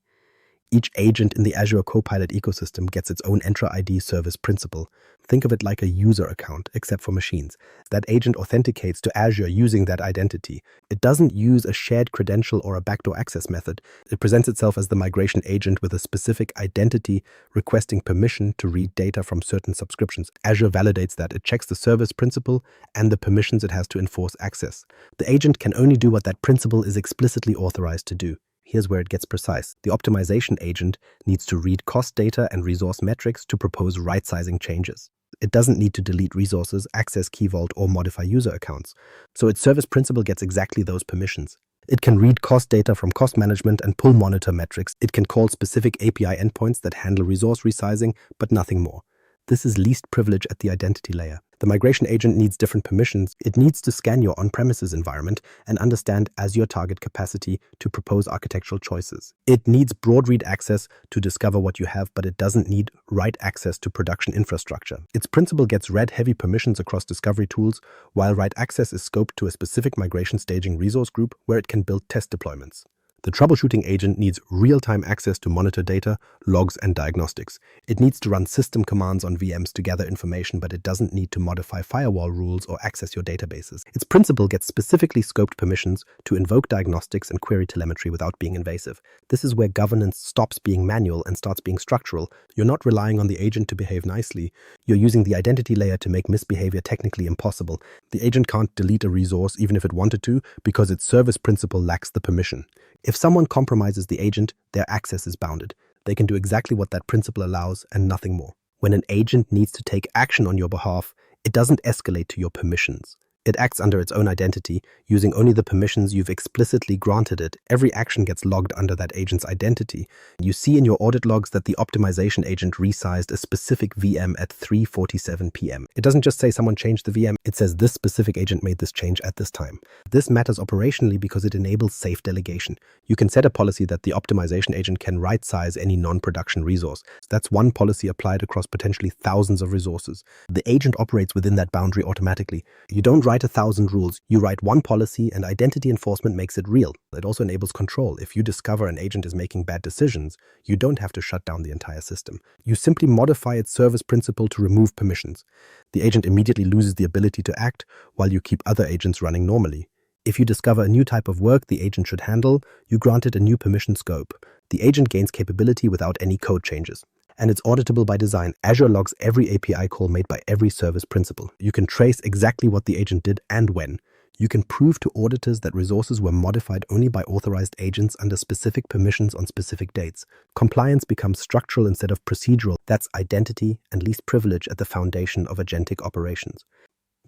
Each agent in the Azure Copilot ecosystem gets its own Entra ID service principal. Think of it like a user account, except for machines. That agent authenticates to Azure using that identity. It doesn't use a shared credential or a backdoor access method. It presents itself as the migration agent with a specific identity requesting permission to read data from certain subscriptions. Azure validates that. It checks the service principal and the permissions it has to enforce access. The agent can only do what that principal is explicitly authorized to do. Here's where it gets precise. The optimization agent needs to read cost data and resource metrics to propose right-sizing changes. It doesn't need to delete resources, access Key Vault, or modify user accounts. So its service principal gets exactly those permissions. It can read cost data from cost management and pull monitor metrics. It can call specific API endpoints that handle resource resizing, but nothing more. This is least privilege at the identity layer. The migration agent needs different permissions. It needs to scan your on-premises environment and understand Azure target capacity to propose architectural choices. It needs broad read access to discover what you have, but it doesn't need write access to production infrastructure. Its principal gets read-heavy permissions across discovery tools, while write access is scoped to a specific migration staging resource group where it can build test deployments. The troubleshooting agent needs real-time access to monitor data, logs, and diagnostics. It needs to run system commands on VMs to gather information, but it doesn't need to modify firewall rules or access your databases. Its principal gets specifically scoped permissions to invoke diagnostics and query telemetry without being invasive. This is where governance stops being manual and starts being structural. You're not relying on the agent to behave nicely. You're using the identity layer to make misbehavior technically impossible. The agent can't delete a resource even if it wanted to because its service principal lacks the permission. If someone compromises the agent, their access is bounded. They can do exactly what that principle allows and nothing more. When an agent needs to take action on your behalf, it doesn't escalate to your permissions. It acts under its own identity, using only the permissions you've explicitly granted it. Every action gets logged under that agent's identity. You see in your audit logs that the optimization agent resized a specific VM at 3:47 p.m. It doesn't just say someone changed the VM, it says this specific agent made this change at this time. This matters operationally because it enables safe delegation. You can set a policy that the optimization agent can right-size any non-production resource. That's one policy applied across potentially thousands of resources. The agent operates within that boundary automatically. You don't write 1,000 rules. You write one policy, and identity enforcement makes it real. It also enables control. If you discover an agent is making bad decisions, you don't have to shut down the entire system. You simply modify its service principal to remove permissions. The agent immediately loses the ability to act while you keep other agents running normally. If you discover a new type of work the agent should handle, you grant it a new permission scope. The agent gains capability without any code changes. And it's auditable by design. Azure logs every API call made by every service principal. You can trace exactly what the agent did and when. You can prove to auditors that resources were modified only by authorized agents under specific permissions on specific dates. Compliance becomes structural instead of procedural. That's identity and least privilege at the foundation of agentic operations.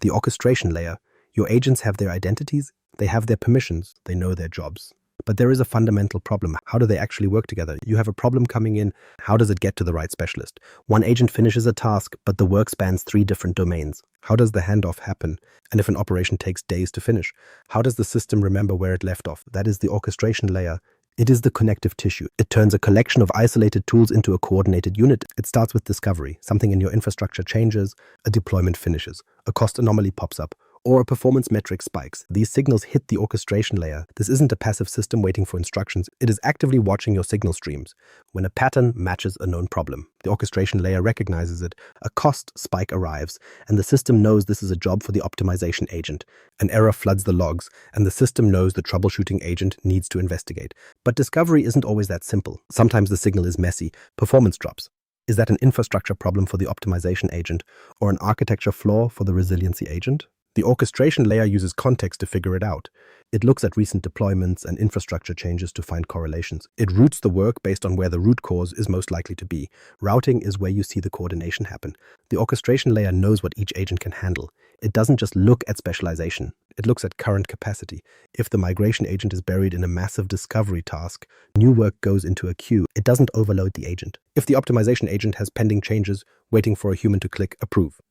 The orchestration layer. Your agents have their identities, they have their permissions, they know their jobs. But there is a fundamental problem. How do they actually work together? You have a problem coming in. How does it get to the right specialist? One agent finishes a task, but the work spans 3 different domains. How does the handoff happen? And if an operation takes days to finish, how does the system remember where it left off? That is the orchestration layer. It is the connective tissue. It turns a collection of isolated tools into a coordinated unit. It starts with discovery. Something in your infrastructure changes, a deployment finishes, a cost anomaly pops up, or a performance metric spikes. These signals hit the orchestration layer. This isn't a passive system waiting for instructions. It is actively watching your signal streams. When a pattern matches a known problem, the orchestration layer recognizes it. A cost spike arrives, and the system knows this is a job for the optimization agent. An error floods the logs, and the system knows the troubleshooting agent needs to investigate. But discovery isn't always that simple. Sometimes the signal is messy. Performance drops. Is that an infrastructure problem for the optimization agent, or an architecture flaw for the resiliency agent? The orchestration layer uses context to figure it out. It looks at recent deployments and infrastructure changes to find correlations. It routes the work based on where the root cause is most likely to be. Routing is where you see the coordination happen. The orchestration layer knows what each agent can handle. It doesn't just look at specialization. It looks at current capacity. If the migration agent is buried in a massive discovery task, new work goes into a queue. It doesn't overload the agent. If the optimization agent has pending changes, waiting for a human to click approve,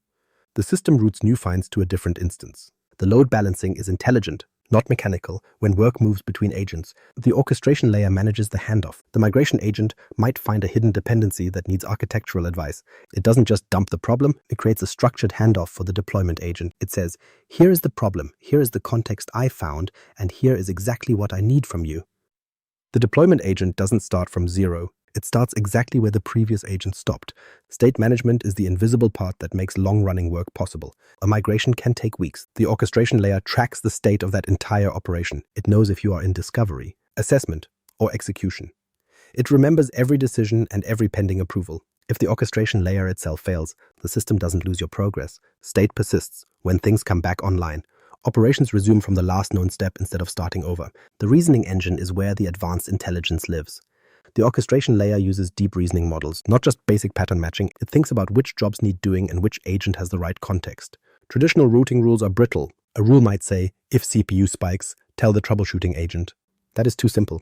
the system routes new finds to a different instance. The load balancing is intelligent, not mechanical. When work moves between agents, the orchestration layer manages the handoff. The migration agent might find a hidden dependency that needs architectural advice. It doesn't just dump the problem, it creates a structured handoff for the deployment agent. It says, here is the problem, here is the context I found, and here is exactly what I need from you. The deployment agent doesn't start from zero. It starts exactly where the previous agent stopped. State management is the invisible part that makes long-running work possible. A migration can take weeks. The orchestration layer tracks the state of that entire operation. It knows if you are in discovery, assessment, or execution. It remembers every decision and every pending approval. If the orchestration layer itself fails, the system doesn't lose your progress. State persists. When things come back online, operations resume from the last known step instead of starting over. The reasoning engine is where the advanced intelligence lives. The orchestration layer uses deep reasoning models, not just basic pattern matching. It thinks about which jobs need doing and which agent has the right context. Traditional routing rules are brittle. A rule might say, if CPU spikes, tell the troubleshooting agent. That is too simple.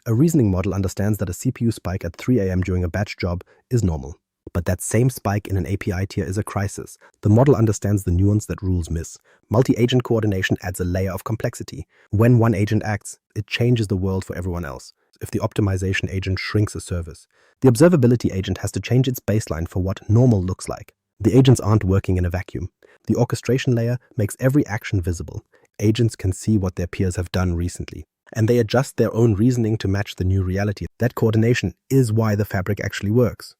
A reasoning model understands that a CPU spike at 3 a.m. during a batch job is normal. But that same spike in an API tier is a crisis. The model understands the nuance that rules miss. Multi-agent coordination adds a layer of complexity. When one agent acts, it changes the world for everyone else. If the optimization agent shrinks a service, the observability agent has to change its baseline for what normal looks like. The agents aren't working in a vacuum. The orchestration layer makes every action visible. Agents can see what their peers have done recently, and they adjust their own reasoning to match the new reality. That coordination is why the fabric actually works.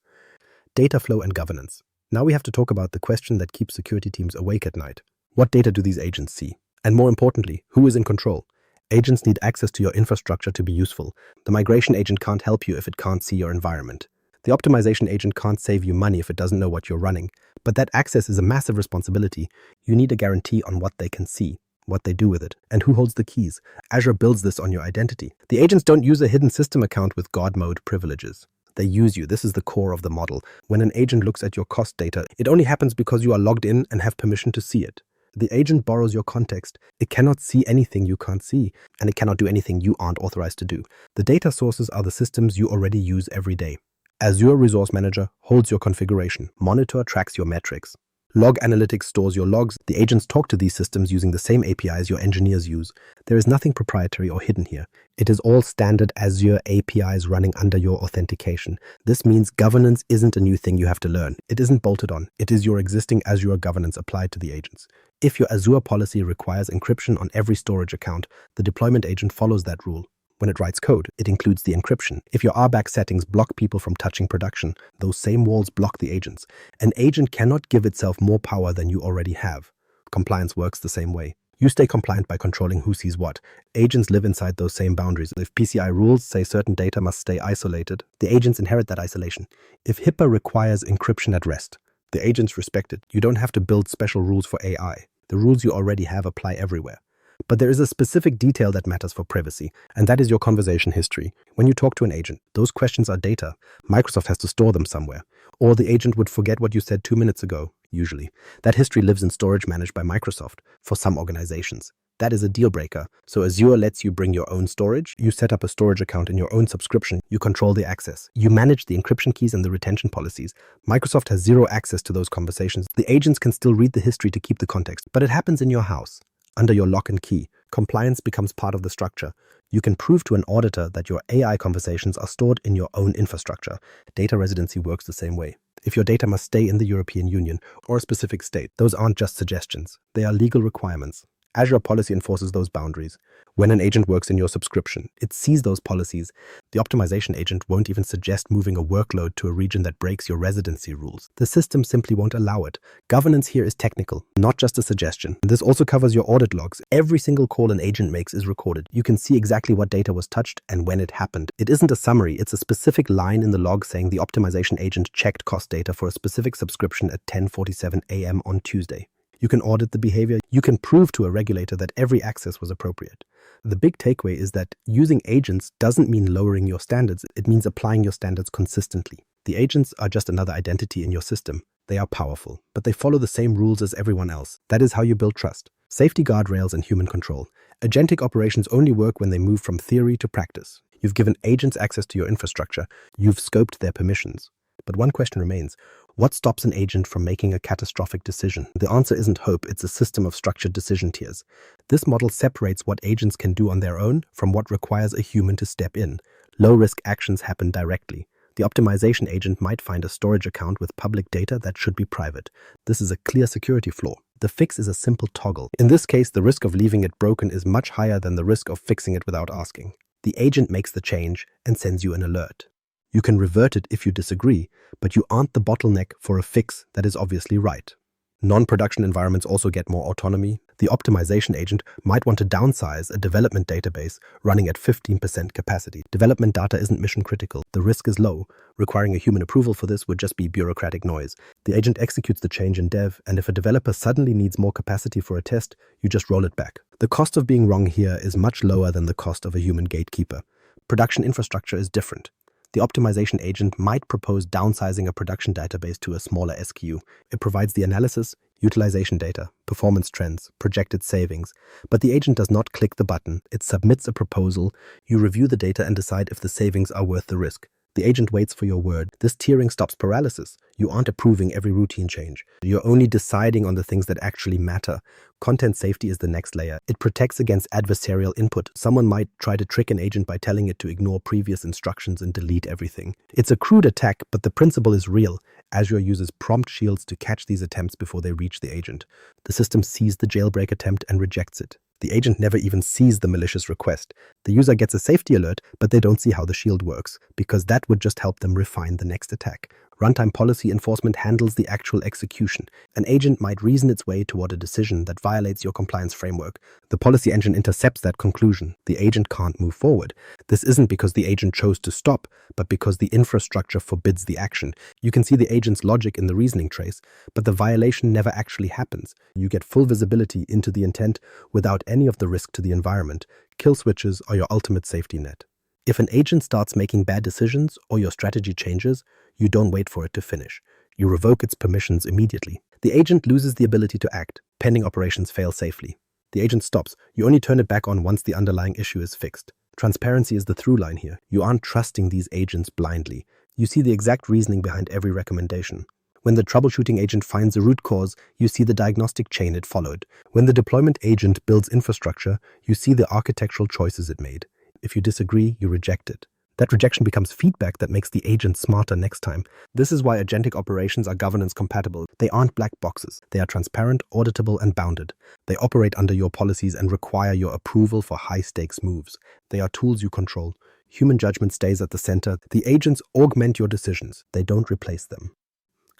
Data flow and governance. Now we have to talk about the question that keeps security teams awake at night. What data do these agents see? And more importantly, who is in control? Agents need access to your infrastructure to be useful. The migration agent can't help you if it can't see your environment. The optimization agent can't save you money if it doesn't know what you're running. But that access is a massive responsibility. You need a guarantee on what they can see, what they do with it, and who holds the keys. Azure builds this on your identity. The agents don't use a hidden system account with God mode privileges. They use you. This is the core of the model. When an agent looks at your cost data, it only happens because you are logged in and have permission to see it. The agent borrows your context. It cannot see anything you can't see, and it cannot do anything you aren't authorized to do. The data sources are the systems you already use every day. Azure Resource Manager holds your configuration. Monitor tracks your metrics. Log Analytics stores your logs. The agents talk to these systems using the same APIs your engineers use. There is nothing proprietary or hidden here. It is all standard Azure APIs running under your authentication. This means governance isn't a new thing you have to learn. It isn't bolted on. It is your existing Azure governance applied to the agents. If your Azure policy requires encryption on every storage account, the deployment agent follows that rule. When it writes code, it includes the encryption. If your RBAC settings block people from touching production, those same walls block the agents. An agent cannot give itself more power than you already have. Compliance works the same way. You stay compliant by controlling who sees what. Agents live inside those same boundaries. If PCI rules say certain data must stay isolated, the agents inherit that isolation. If HIPAA requires encryption at rest, the agents respect it. You don't have to build special rules for AI. The rules you already have apply everywhere. But there is a specific detail that matters for privacy, and that is your conversation history. When you talk to an agent, those questions are data. Microsoft has to store them somewhere. Or the agent would forget what you said 2 minutes ago. usually. That history lives in storage managed by Microsoft for some organizations. That is a deal breaker. So Azure lets you bring your own storage. You set up a storage account in your own subscription. You control the access. You manage the encryption keys and the retention policies. Microsoft has zero access to those conversations. The agents can still read the history to keep the context, but it happens in your house, under your lock and key. Compliance becomes part of the structure. You can prove to an auditor that your AI conversations are stored in your own infrastructure. Data residency works the same way. If your data must stay in the European Union or a specific state, those aren't just suggestions. They are legal requirements. Azure policy enforces those boundaries. When an agent works in your subscription, it sees those policies. The optimization agent won't even suggest moving a workload to a region that breaks your residency rules. The system simply won't allow it. Governance here is technical, not just a suggestion. This also covers your audit logs. Every single call an agent makes is recorded. You can see exactly what data was touched and when it happened. It isn't a summary, it's a specific line in the log saying the optimization agent checked cost data for a specific subscription at 10:47 a.m. on Tuesday. You can audit the behavior. You can prove to a regulator that every access was appropriate. The big takeaway is that using agents doesn't mean lowering your standards. It means applying your standards consistently. The agents are just another identity in your system. They are powerful, but they follow the same rules as everyone else. That is how you build trust. Safety guardrails and human control. Agentic operations only work when they move from theory to practice. You've given agents access to your infrastructure. You've scoped their permissions. But one question remains. What stops an agent from making a catastrophic decision? The answer isn't hope, it's a system of structured decision tiers. This model separates what agents can do on their own from what requires a human to step in. Low-risk actions happen directly. The optimization agent might find a storage account with public data that should be private. This is a clear security flaw. The fix is a simple toggle. In this case, the risk of leaving it broken is much higher than the risk of fixing it without asking. The agent makes the change and sends you an alert. You can revert it if you disagree, but you aren't the bottleneck for a fix that is obviously right. Non-production environments also get more autonomy. The optimization agent might want to downsize a development database running at 15% capacity. Development data isn't mission critical. The risk is low. Requiring a human approval for this would just be bureaucratic noise. The agent executes the change in dev, and if a developer suddenly needs more capacity for a test, you just roll it back. The cost of being wrong here is much lower than the cost of a human gatekeeper. Production infrastructure is different. The optimization agent might propose downsizing a production database to a smaller SKU. It provides the analysis, utilization data, performance trends, projected savings. But the agent does not click the button. It submits a proposal. You review the data and decide if the savings are worth the risk. The agent waits for your word. This tiering stops paralysis. You aren't approving every routine change. You're only deciding on the things that actually matter. Content safety is the next layer. It protects against adversarial input. Someone might try to trick an agent by telling it to ignore previous instructions and delete everything. It's a crude attack, but the principle is real. Azure uses prompt shields to catch these attempts before they reach the agent. The system sees the jailbreak attempt and rejects it. The agent never even sees the malicious request. The user gets a safety alert, but they don't see how the shield works, because that would just help them refine the next attack. Runtime policy enforcement handles the actual execution. An agent might reason its way toward a decision that violates your compliance framework. The policy engine intercepts that conclusion. The agent can't move forward. This isn't because the agent chose to stop, but because the infrastructure forbids the action. You can see the agent's logic in the reasoning trace, but the violation never actually happens. You get full visibility into the intent without any of the risk to the environment. Kill switches are your ultimate safety net. If an agent starts making bad decisions or your strategy changes, you don't wait for it to finish. You revoke its permissions immediately. The agent loses the ability to act, pending operations fail safely. The agent stops. You only turn it back on once the underlying issue is fixed. Transparency is the through line here. You aren't trusting these agents blindly. You see the exact reasoning behind every recommendation. When the troubleshooting agent finds a root cause, you see the diagnostic chain it followed. When the deployment agent builds infrastructure, you see the architectural choices it made. If you disagree, you reject it. That rejection becomes feedback that makes the agent smarter next time. This is why agentic operations are governance compatible. They aren't black boxes. They are transparent, auditable, and bounded. They operate under your policies and require your approval for high-stakes moves. They are tools you control. Human judgment stays at the center. The agents augment your decisions. They don't replace them.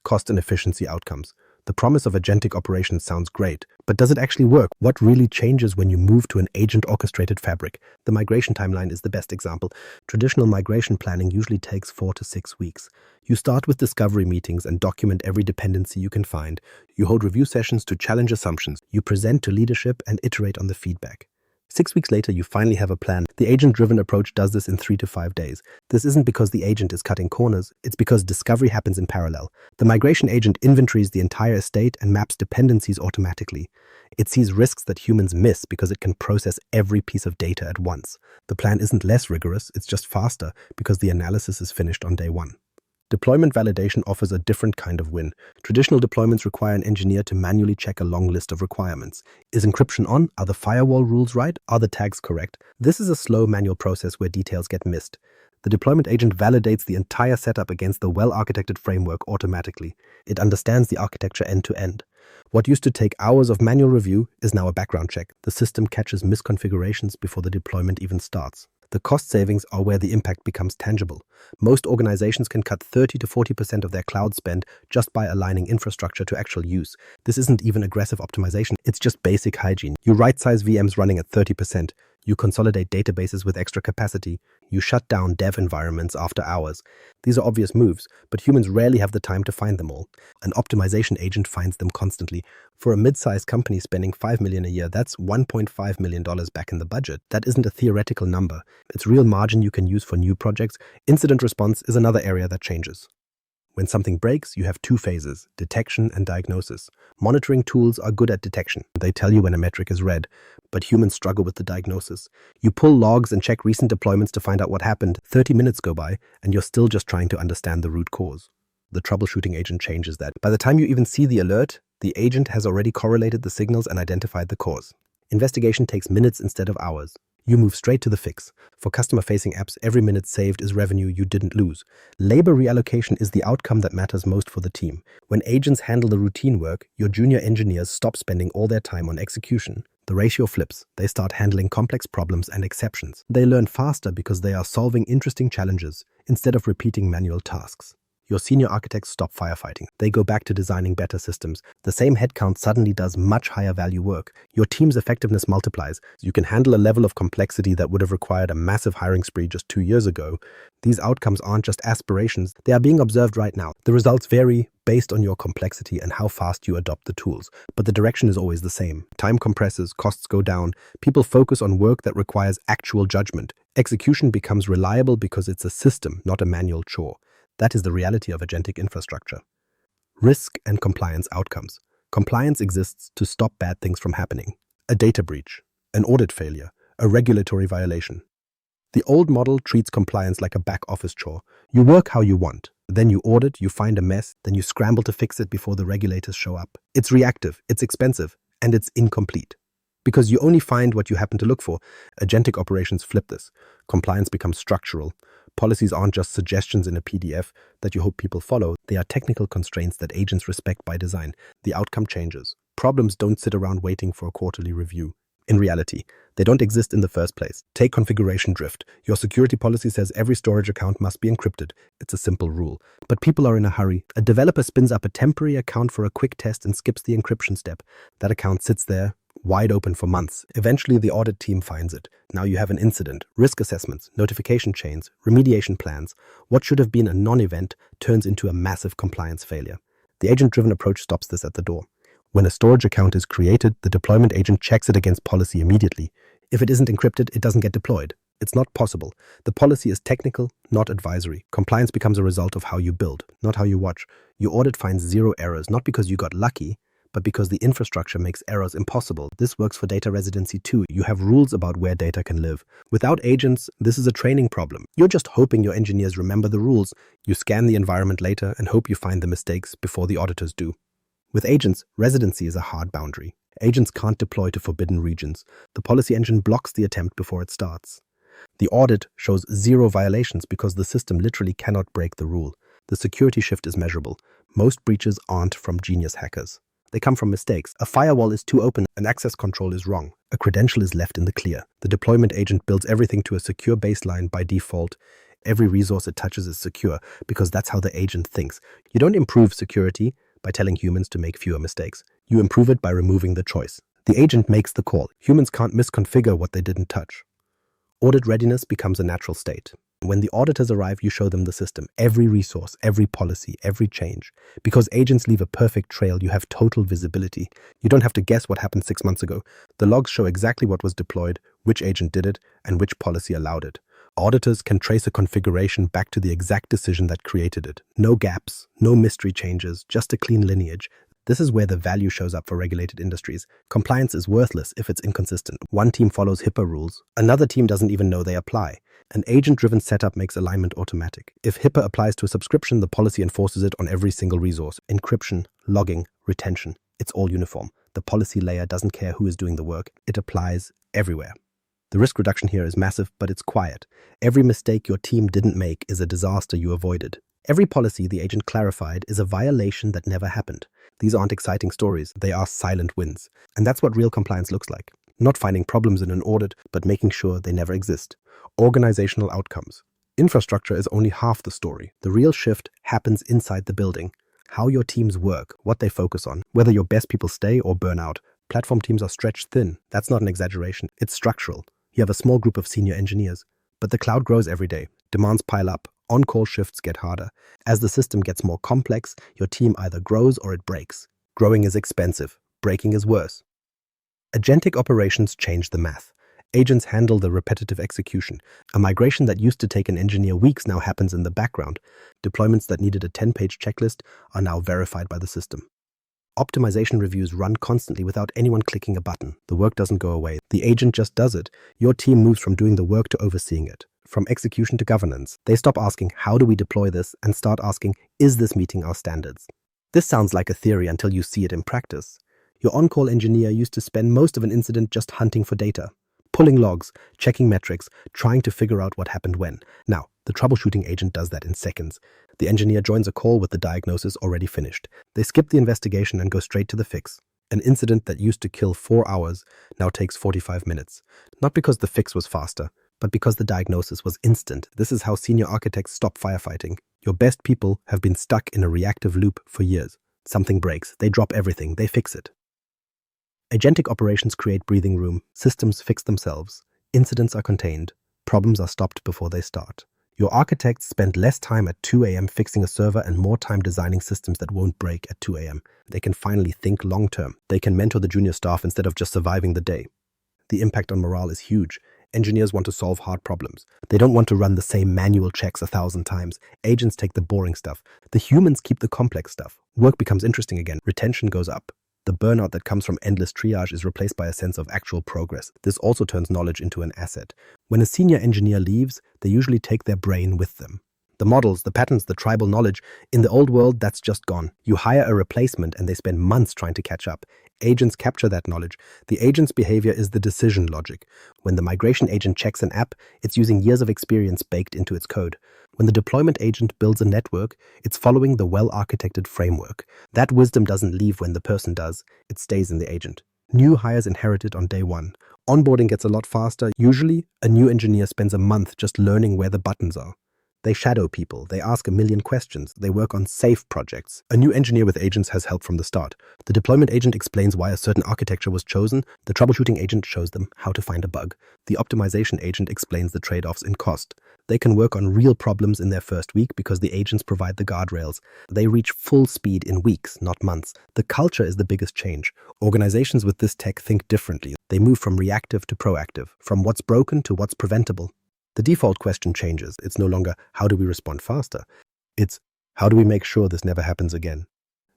Cost and efficiency outcomes. The promise of agentic operations sounds great, but does it actually work? What really changes when you move to an agent-orchestrated fabric? The migration timeline is the best example. Traditional migration planning usually takes 4 to 6 weeks. You start with discovery meetings and document every dependency you can find. You hold review sessions to challenge assumptions. You present to leadership and iterate on the feedback. 6 weeks later, you finally have a plan. The agent-driven approach does this in 3 to 5 days. This isn't because the agent is cutting corners, it's because discovery happens in parallel. The migration agent inventories the entire estate and maps dependencies automatically. It sees risks that humans miss because it can process every piece of data at once. The plan isn't less rigorous, it's just faster because the analysis is finished on day one. Deployment validation offers a different kind of win. Traditional deployments require an engineer to manually check a long list of requirements. Is encryption on? Are the firewall rules right? Are the tags correct? This is a slow manual process where details get missed. The deployment agent validates the entire setup against the well-architected framework automatically. It understands the architecture end to end. What used to take hours of manual review is now a background check. The system catches misconfigurations before the deployment even starts. The cost savings are where the impact becomes tangible. Most organizations can cut 30 to 40% of their cloud spend just by aligning infrastructure to actual use. This isn't even aggressive optimization, it's just basic hygiene. You right-size VMs running at 30%. You consolidate databases with extra capacity. You shut down dev environments after hours. These are obvious moves, but humans rarely have the time to find them all. An optimization agent finds them constantly. For a mid-sized company spending $5 million a year, that's $1.5 million back in the budget. That isn't a theoretical number. It's real margin you can use for new projects. Incident response is another area that changes. When something breaks, you have 2 phases, detection and diagnosis. Monitoring tools are good at detection. They tell you when a metric is red, but humans struggle with the diagnosis. You pull logs and check recent deployments to find out what happened. 30 minutes go by, and you're still just trying to understand the root cause. The troubleshooting agent changes that. By the time you even see the alert, the agent has already correlated the signals and identified the cause. Investigation takes minutes instead of hours. You move straight to the fix. For customer-facing apps, every minute saved is revenue you didn't lose. Labor reallocation is the outcome that matters most for the team. When agents handle the routine work, your junior engineers stop spending all their time on execution. The ratio flips. They start handling complex problems and exceptions. They learn faster because they are solving interesting challenges instead of repeating manual tasks. Your senior architects stop firefighting. They go back to designing better systems. The same headcount suddenly does much higher value work. Your team's effectiveness multiplies. You can handle a level of complexity that would have required a massive hiring spree just 2 years ago. These outcomes aren't just aspirations. They are being observed right now. The results vary based on your complexity and how fast you adopt the tools. But the direction is always the same. Time compresses, costs go down. People focus on work that requires actual judgment. Execution becomes reliable because it's a system, not a manual chore. That is the reality of agentic infrastructure. Risk and compliance outcomes. Compliance exists to stop bad things from happening. A data breach, an audit failure, a regulatory violation. The old model treats compliance like a back office chore. You work how you want, then you audit, you find a mess, then you scramble to fix it before the regulators show up. It's reactive, it's expensive, and it's incomplete. Because you only find what you happen to look for. Agentic operations flip this. Compliance becomes structural. Policies aren't just suggestions in a PDF that you hope people follow. They are technical constraints that agents respect by design. The outcome changes. Problems don't sit around waiting for a quarterly review. In reality, they don't exist in the first place. Take configuration drift. Your security policy says every storage account must be encrypted. It's a simple rule. But people are in a hurry. A developer spins up a temporary account for a quick test and skips the encryption step. That account sits there, wide open for months. Eventually, the audit team finds it. Now you have an incident, risk assessments, notification chains, remediation plans. What should have been a non-event turns into a massive compliance failure. The agent-driven approach stops this at the door. When a storage account is created, the deployment agent checks it against policy immediately. If it isn't encrypted, it doesn't get deployed. It's not possible. The policy is technical, not advisory. Compliance becomes a result of how you build, not how you watch. Your audit finds 0 errors, not because you got lucky, but because the infrastructure makes errors impossible. This works for data residency too. You have rules about where data can live. Without agents, this is a training problem. You're just hoping your engineers remember the rules. You scan the environment later and hope you find the mistakes before the auditors do. With agents, residency is a hard boundary. Agents can't deploy to forbidden regions. The policy engine blocks the attempt before it starts. The audit shows 0 violations because the system literally cannot break the rule. The security shift is measurable. Most breaches aren't from genius hackers. They come from mistakes. A firewall is too open, an access control is wrong. A credential is left in the clear. The deployment agent builds everything to a secure baseline by default. Every resource it touches is secure because that's how the agent thinks. You don't improve security by telling humans to make fewer mistakes. You improve it by removing the choice. The agent makes the call. Humans can't misconfigure what they didn't touch. Audit readiness becomes a natural state. When the auditors arrive, you show them the system, every resource, every policy, every change. Because agents leave a perfect trail, you have total visibility. You don't have to guess what happened 6 months ago. The logs show exactly what was deployed, which agent did it, and which policy allowed it. Auditors can trace a configuration back to the exact decision that created it. No gaps, no mystery changes, just a clean lineage. This is where the value shows up for regulated industries. Compliance is worthless if it's inconsistent. One team follows HIPAA rules, another team doesn't even know they apply. An agent-driven setup makes alignment automatic. If HIPAA applies to a subscription, the policy enforces it on every single resource. Encryption, logging, retention, it's all uniform. The policy layer doesn't care who is doing the work. It applies everywhere. The risk reduction here is massive, but it's quiet. Every mistake your team didn't make is a disaster you avoided. Every policy the agent clarified is a violation that never happened. These aren't exciting stories, they are silent wins. And that's what real compliance looks like. Not finding problems in an audit, but making sure they never exist. Organizational outcomes. Infrastructure is only half the story. The real shift happens inside the building. How your teams work, what they focus on, whether your best people stay or burn out. Platform teams are stretched thin. That's not an exaggeration, it's structural. You have a small group of senior engineers, but the cloud grows every day. Demands pile up. On-call shifts get harder. As the system gets more complex, your team either grows or it breaks. Growing is expensive. Breaking is worse. Agentic operations change the math. Agents handle the repetitive execution. A migration that used to take an engineer weeks now happens in the background. Deployments that needed a 10-page checklist are now verified by the system. Optimization reviews run constantly without anyone clicking a button. The work doesn't go away. The agent just does it. Your team moves from doing the work to overseeing it. From execution to governance. They stop asking, how do we deploy this, and start asking, is this meeting our standards? This sounds like a theory until you see it in practice. Your on-call engineer used to spend most of an incident just hunting for data, pulling logs, checking metrics, trying to figure out what happened when. Now, the troubleshooting agent does that in seconds. The engineer joins a call with the diagnosis already finished. They skip the investigation and go straight to the fix. An incident that used to kill 4 hours now takes 45 minutes. Not because the fix was faster, but because the diagnosis was instant. This is how senior architects stop firefighting. Your best people have been stuck in a reactive loop for years. Something breaks, they drop everything, they fix it. Agentic operations create breathing room. Systems fix themselves. Incidents are contained. Problems are stopped before they start. Your architects spend less time at 2 a.m. fixing a server and more time designing systems that won't break at 2 a.m. They can finally think long-term. They can mentor the junior staff instead of just surviving the day. The impact on morale is huge. Engineers want to solve hard problems. They don't want to run the same manual checks 1,000 times. Agents take the boring stuff. The humans keep the complex stuff. Work becomes interesting again. Retention goes up. The burnout that comes from endless triage is replaced by a sense of actual progress. This also turns knowledge into an asset. When a senior engineer leaves, they usually take their brain with them. The models, the patterns, the tribal knowledge, in the old world, that's just gone. You hire a replacement and they spend months trying to catch up. Agents capture that knowledge. The agent's behavior is the decision logic. When the migration agent checks an app, it's using years of experience baked into its code. When the deployment agent builds a network, it's following the well-architected framework. That wisdom doesn't leave when the person does, it stays in the agent. New hires inherit it on day one. Onboarding gets a lot faster. Usually, a new engineer spends a month just learning where the buttons are. They shadow people, they ask a million questions, they work on safe projects. A new engineer with agents has help from the start. The deployment agent explains why a certain architecture was chosen, the troubleshooting agent shows them how to find a bug. The optimization agent explains the trade-offs in cost. They can work on real problems in their first week because the agents provide the guardrails. They reach full speed in weeks, not months. The culture is the biggest change. Organizations with this tech think differently. They move from reactive to proactive, from what's broken to what's preventable. The default question changes. It's no longer, how do we respond faster? It's, how do we make sure this never happens again?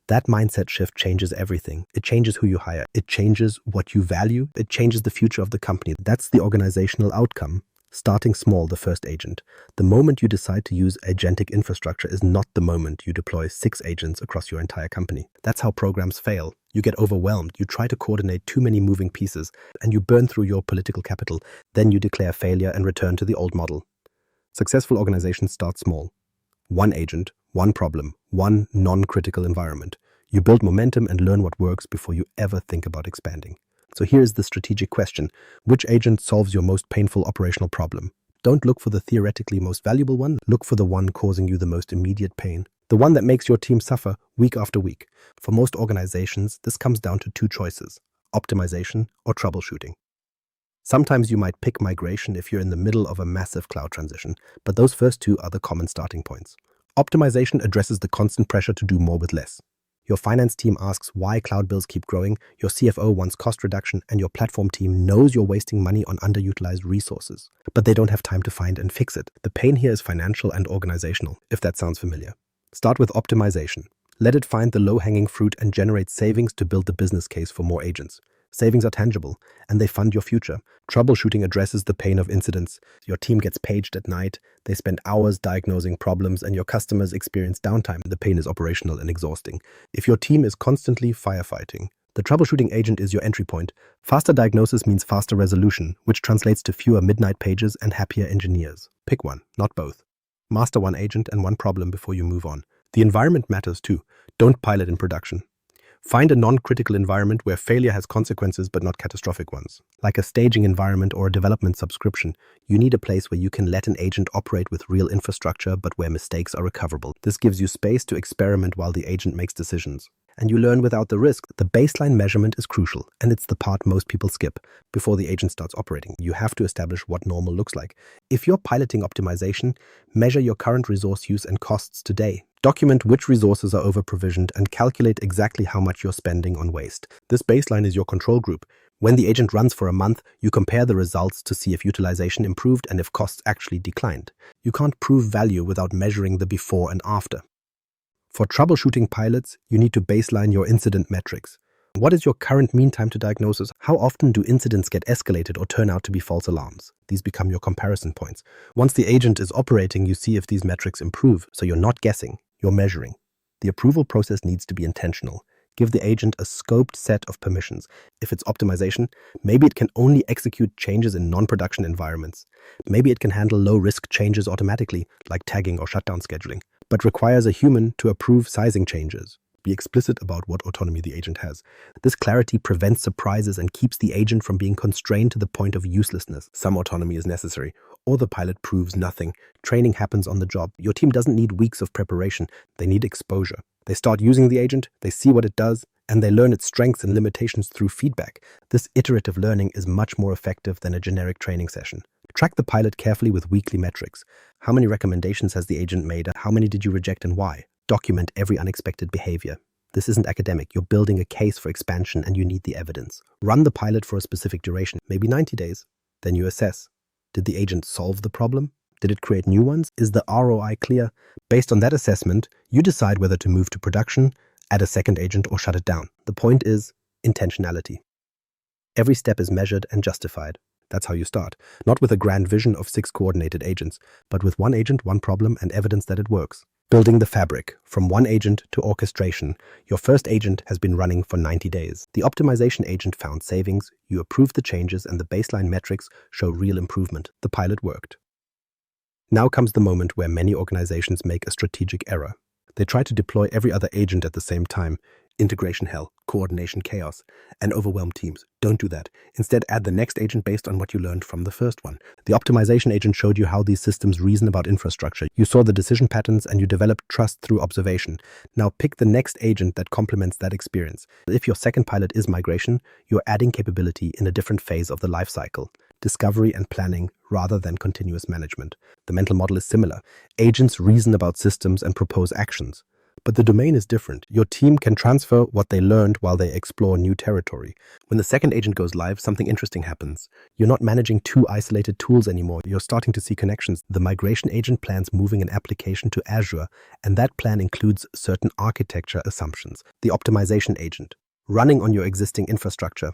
That mindset shift changes everything. It changes who you hire. It changes what you value. It changes the future of the company. That's the organizational outcome. Starting small, the first agent. The moment you decide to use agentic infrastructure is not the moment you deploy 6 agents across your entire company. That's how programs fail. You get overwhelmed, you try to coordinate too many moving pieces, and you burn through your political capital. Then you declare failure and return to the old model. Successful organizations start small. 1 agent, 1 problem, 1 non-critical environment. You build momentum and learn what works before you ever think about expanding. So here's the strategic question. Which agent solves your most painful operational problem? Don't look for the theoretically most valuable one. Look for the one causing you the most immediate pain. The one that makes your team suffer week after week. For most organizations, this comes down to 2 choices: optimization or troubleshooting. Sometimes you might pick migration if you're in the middle of a massive cloud transition, but those first 2 are the common starting points. Optimization addresses the constant pressure to do more with less. Your finance team asks why cloud bills keep growing, your CFO wants cost reduction, and your platform team knows you're wasting money on underutilized resources. But they don't have time to find and fix it. The pain here is financial and organizational, if that sounds familiar. Start with optimization. Let it find the low-hanging fruit and generate savings to build the business case for more agents. Savings are tangible, and they fund your future. Troubleshooting addresses the pain of incidents. Your team gets paged at night, they spend hours diagnosing problems, and your customers experience downtime. The pain is operational and exhausting. If your team is constantly firefighting, the troubleshooting agent is your entry point. Faster diagnosis means faster resolution, which translates to fewer midnight pages and happier engineers. Pick one, not both. Master one agent and one problem before you move on. The environment matters too. Don't pilot in production. Find a non-critical environment where failure has consequences but not catastrophic ones. Like a staging environment or a development subscription, you need a place where you can let an agent operate with real infrastructure but where mistakes are recoverable. This gives you space to experiment while the agent makes decisions. And you learn without the risk. The baseline measurement is crucial, and it's the part most people skip. Before the agent starts operating, you have to establish what normal looks like. If you're piloting optimization, measure your current resource use and costs today. Document which resources are over-provisioned and calculate exactly how much you're spending on waste. This baseline is your control group. When the agent runs for a month, you compare the results to see if utilization improved and if costs actually declined. You can't prove value without measuring the before and after. For troubleshooting pilots, you need to baseline your incident metrics. What is your current mean time to diagnosis? How often do incidents get escalated or turn out to be false alarms? These become your comparison points. Once the agent is operating, you see if these metrics improve, so you're not guessing, you're measuring. The approval process needs to be intentional. Give the agent a scoped set of permissions. If it's optimization, maybe it can only execute changes in non-production environments. Maybe it can handle low-risk changes automatically, like tagging or shutdown scheduling, but requires a human to approve sizing changes. Be explicit about what autonomy the agent has. This clarity prevents surprises and keeps the agent from being constrained to the point of uselessness. Some autonomy is necessary, or the pilot proves nothing. Training happens on the job. Your team doesn't need weeks of preparation. They need exposure. They start using the agent, they see what it does, and they learn its strengths and limitations through feedback. This iterative learning is much more effective than a generic training session. Track the pilot carefully with weekly metrics. How many recommendations has the agent made? How many did you reject and why? Document every unexpected behavior. This isn't academic. You're building a case for expansion and you need the evidence. Run the pilot for a specific duration, maybe 90 days. Then you assess. Did the agent solve the problem? Did it create new ones? Is the ROI clear? Based on that assessment, you decide whether to move to production, add a second agent, or shut it down. The point is intentionality. Every step is measured and justified. That's how you start. Not with a grand vision of 6 coordinated agents, but with one agent, one problem, and evidence that it works. Building the fabric, from one agent to orchestration. Your first agent has been running for 90 days. The optimization agent found savings, you approved the changes, and the baseline metrics show real improvement. The pilot worked. Now comes the moment where many organizations make a strategic error. They try to deploy every other agent at the same time. Integration hell, coordination chaos, and overwhelmed teams. Don't do that. Instead, add the next agent based on what you learned from the first one. The optimization agent showed you how these systems reason about infrastructure. You saw the decision patterns and you developed trust through observation. Now pick the next agent that complements that experience. If your second pilot is migration, you're adding capability in a different phase of the life cycle. Discovery and planning rather than continuous management. The mental model is similar. Agents reason about systems and propose actions. But the domain is different. Your team can transfer what they learned while they explore new territory. When the second agent goes live, something interesting happens. You're not managing 2 isolated tools anymore. You're starting to see connections. The migration agent plans moving an application to Azure, and that plan includes certain architecture assumptions. The optimization agent, running on your existing infrastructure,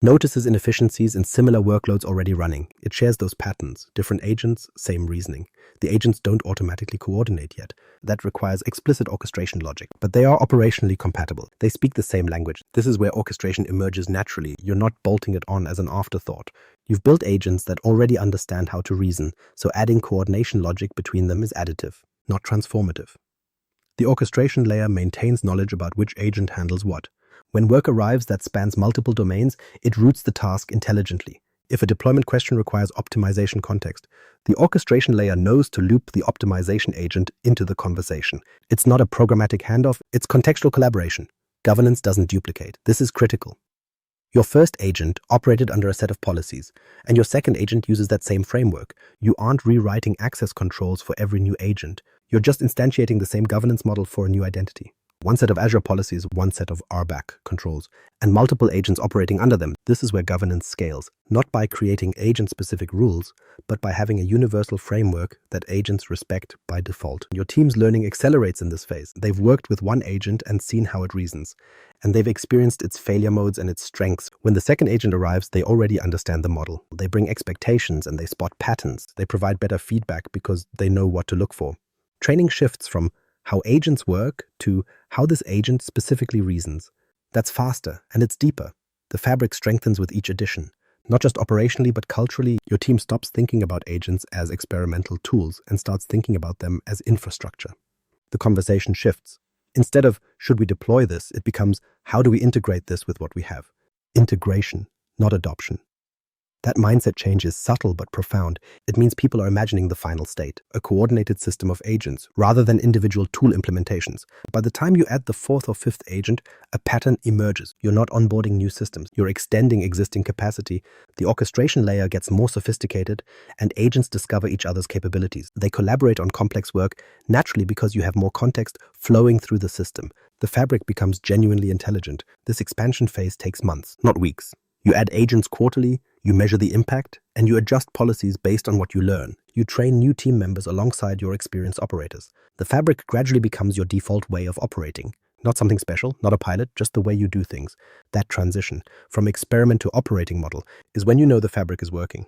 notices inefficiencies in similar workloads already running. It shares those patterns. Different agents, same reasoning. The agents don't automatically coordinate yet. That requires explicit orchestration logic, but they are operationally compatible. They speak the same language. This is where orchestration emerges naturally. You're not bolting it on as an afterthought. You've built agents that already understand how to reason, so adding coordination logic between them is additive, not transformative. The orchestration layer maintains knowledge about which agent handles what. When work arrives that spans multiple domains, it routes the task intelligently. If a deployment question requires optimization context, the orchestration layer knows to loop the optimization agent into the conversation. It's not a programmatic handoff, it's contextual collaboration. Governance doesn't duplicate. This is critical. Your first agent operated under a set of policies, and your second agent uses that same framework. You aren't rewriting access controls for every new agent. You're just instantiating the same governance model for a new identity. One set of Azure policies, one set of RBAC controls, and multiple agents operating under them. This is where governance scales, not by creating agent-specific rules, but by having a universal framework that agents respect by default. Your team's learning accelerates in this phase. They've worked with one agent and seen how it reasons, and they've experienced its failure modes and its strengths. When the second agent arrives, they already understand the model. They bring expectations and they spot patterns. They provide better feedback because they know what to look for. Training shifts from how agents work to how this agent specifically reasons. That's faster and it's deeper. The fabric strengthens with each addition. Not just operationally, but culturally, your team stops thinking about agents as experimental tools and starts thinking about them as infrastructure. The conversation shifts. Instead of, should we deploy this, it becomes, how do we integrate this with what we have? Integration, not adoption. That mindset change is subtle but profound. It means people are imagining the final state, a coordinated system of agents, rather than individual tool implementations. By the time you add the fourth or fifth agent, a pattern emerges. You're not onboarding new systems. You're extending existing capacity. The orchestration layer gets more sophisticated, and agents discover each other's capabilities. They collaborate on complex work naturally because you have more context flowing through the system. The fabric becomes genuinely intelligent. This expansion phase takes months, not weeks. You add agents quarterly, you measure the impact, and you adjust policies based on what you learn. You train new team members alongside your experienced operators. The fabric gradually becomes your default way of operating. Not something special, not a pilot, just the way you do things. That transition from experiment to operating model is when you know the fabric is working.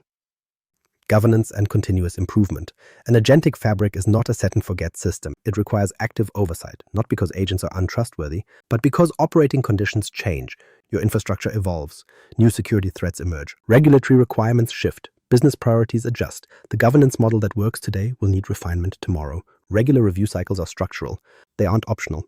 Governance and continuous improvement. An agentic fabric is not a set-and-forget system. It requires active oversight, not because agents are untrustworthy, but because operating conditions change. Your infrastructure evolves. New security threats emerge. Regulatory requirements shift. Business priorities adjust. The governance model that works today will need refinement tomorrow. Regular review cycles are structural. They aren't optional.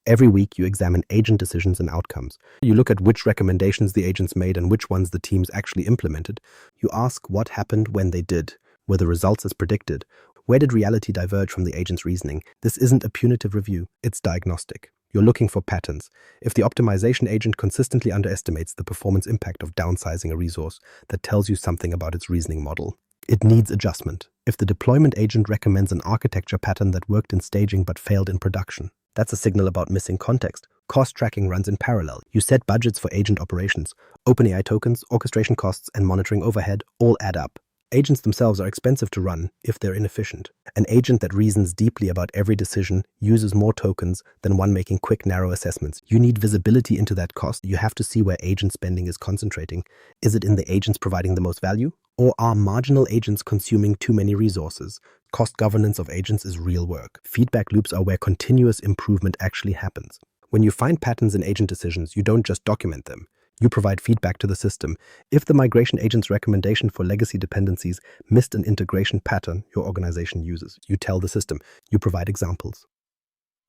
Every week, you examine agent decisions and outcomes. You look at which recommendations the agents made and which ones the teams actually implemented. You ask what happened when they did. Were the results as predicted? Where did reality diverge from the agent's reasoning? This isn't a punitive review. It's diagnostic. You're looking for patterns. If the optimization agent consistently underestimates the performance impact of downsizing a resource, that tells you something about its reasoning model. It needs adjustment. If the deployment agent recommends an architecture pattern that worked in staging but failed in production, that's a signal about missing context. Cost tracking runs in parallel. You set budgets for agent operations. OpenAI tokens, orchestration costs, and monitoring overhead all add up. Agents themselves are expensive to run if they're inefficient. An agent that reasons deeply about every decision uses more tokens than one making quick, narrow assessments. You need visibility into that cost. You have to see where agent spending is concentrating. Is it in the agents providing the most value? Or are marginal agents consuming too many resources? Cost governance of agents is real work. Feedback loops are where continuous improvement actually happens. When you find patterns in agent decisions, you don't just document them. You provide feedback to the system. If the migration agent's recommendation for legacy dependencies missed an integration pattern your organization uses, you tell the system. You provide examples.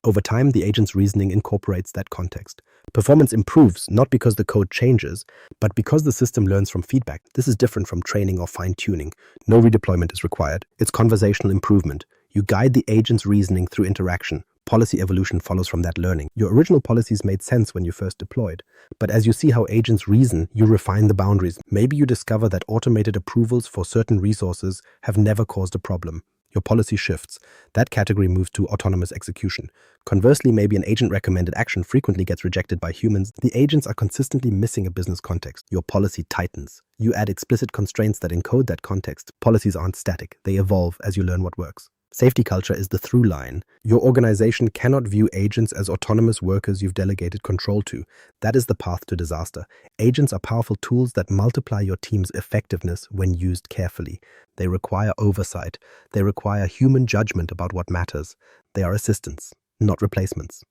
Over time, the agent's reasoning incorporates that context. Performance improves not because the code changes, but because the system learns from feedback. This is different from training or fine-tuning. No redeployment is required. It's conversational improvement. You guide the agent's reasoning through interaction. Policy evolution follows from that learning. Your original policies made sense when you first deployed, but as you see how agents reason, you refine the boundaries. Maybe you discover that automated approvals for certain resources have never caused a problem. Your policy shifts. That category moves to autonomous execution. Conversely, maybe an agent-recommended action frequently gets rejected by humans. The agents are consistently missing a business context. Your policy tightens. You add explicit constraints that encode that context. Policies aren't static. They evolve as you learn what works. Safety culture is the through line. Your organization cannot view agents as autonomous workers you've delegated control to. That is the path to disaster. Agents are powerful tools that multiply your team's effectiveness when used carefully. They require oversight. They require human judgment about what matters. They are assistants, not replacements.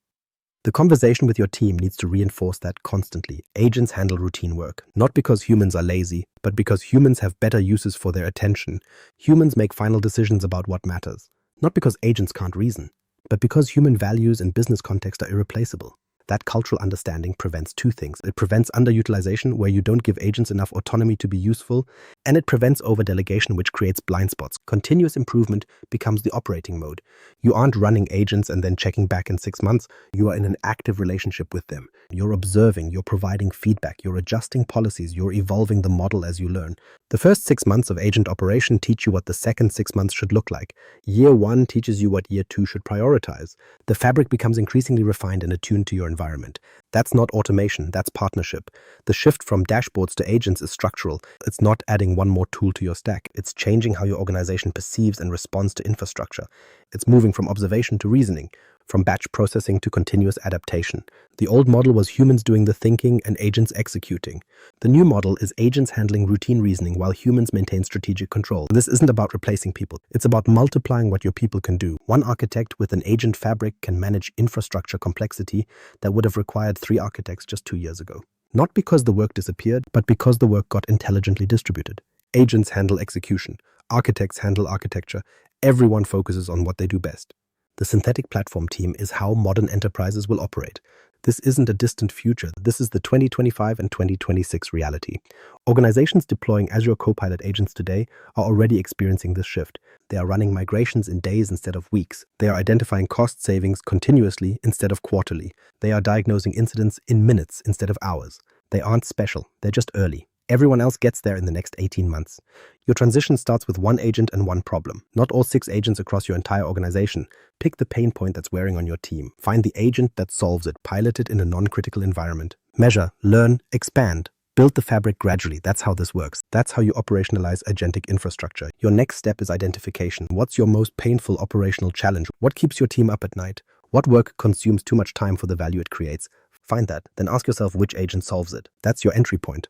The conversation with your team needs to reinforce that constantly. Agents handle routine work, not because humans are lazy, but because humans have better uses for their attention. Humans make final decisions about what matters, not because agents can't reason, but because human values and business context are irreplaceable. That cultural understanding prevents two things. It prevents underutilization, where you don't give agents enough autonomy to be useful, and it prevents over-delegation, which creates blind spots. Continuous improvement becomes the operating mode. You aren't running agents and then checking back in 6 months. You are in an active relationship with them. You're observing, you're providing feedback, you're adjusting policies, you're evolving the model as you learn. The first 6 months of agent operation teach you what the second 6 months should look like. Year 1 teaches you what year 2 should prioritize. The fabric becomes increasingly refined and attuned to your environment. That's not automation, that's partnership. The shift from dashboards to agents is structural. It's not adding one more tool to your stack. It's changing how your organization perceives and responds to infrastructure. It's moving from observation to reasoning, from batch processing to continuous adaptation. The old model was humans doing the thinking and agents executing. The new model is agents handling routine reasoning while humans maintain strategic control. This isn't about replacing people. It's about multiplying what your people can do. One architect with an agent fabric can manage infrastructure complexity that would have required 3 architects just 2 years ago. Not because the work disappeared, but because the work got intelligently distributed. Agents handle execution. Architects handle architecture. Everyone focuses on what they do best. The synthetic platform team is how modern enterprises will operate. This isn't a distant future. This is the 2025 and 2026 reality. Organizations deploying Azure Copilot agents today are already experiencing this shift. They are running migrations in days instead of weeks. They are identifying cost savings continuously instead of quarterly. They are diagnosing incidents in minutes instead of hours. They aren't special. They're just early. Everyone else gets there in the next 18 months. Your transition starts with 1 agent and 1 problem, not all 6 agents across your entire organization. Pick the pain point that's wearing on your team. Find the agent that solves it. Pilot it in a non-critical environment. Measure, learn, expand. Build the fabric gradually. That's how this works. That's how you operationalize agentic infrastructure. Your next step is identification. What's your most painful operational challenge? What keeps your team up at night? What work consumes too much time for the value it creates? Find that, then ask yourself which agent solves it. That's your entry point.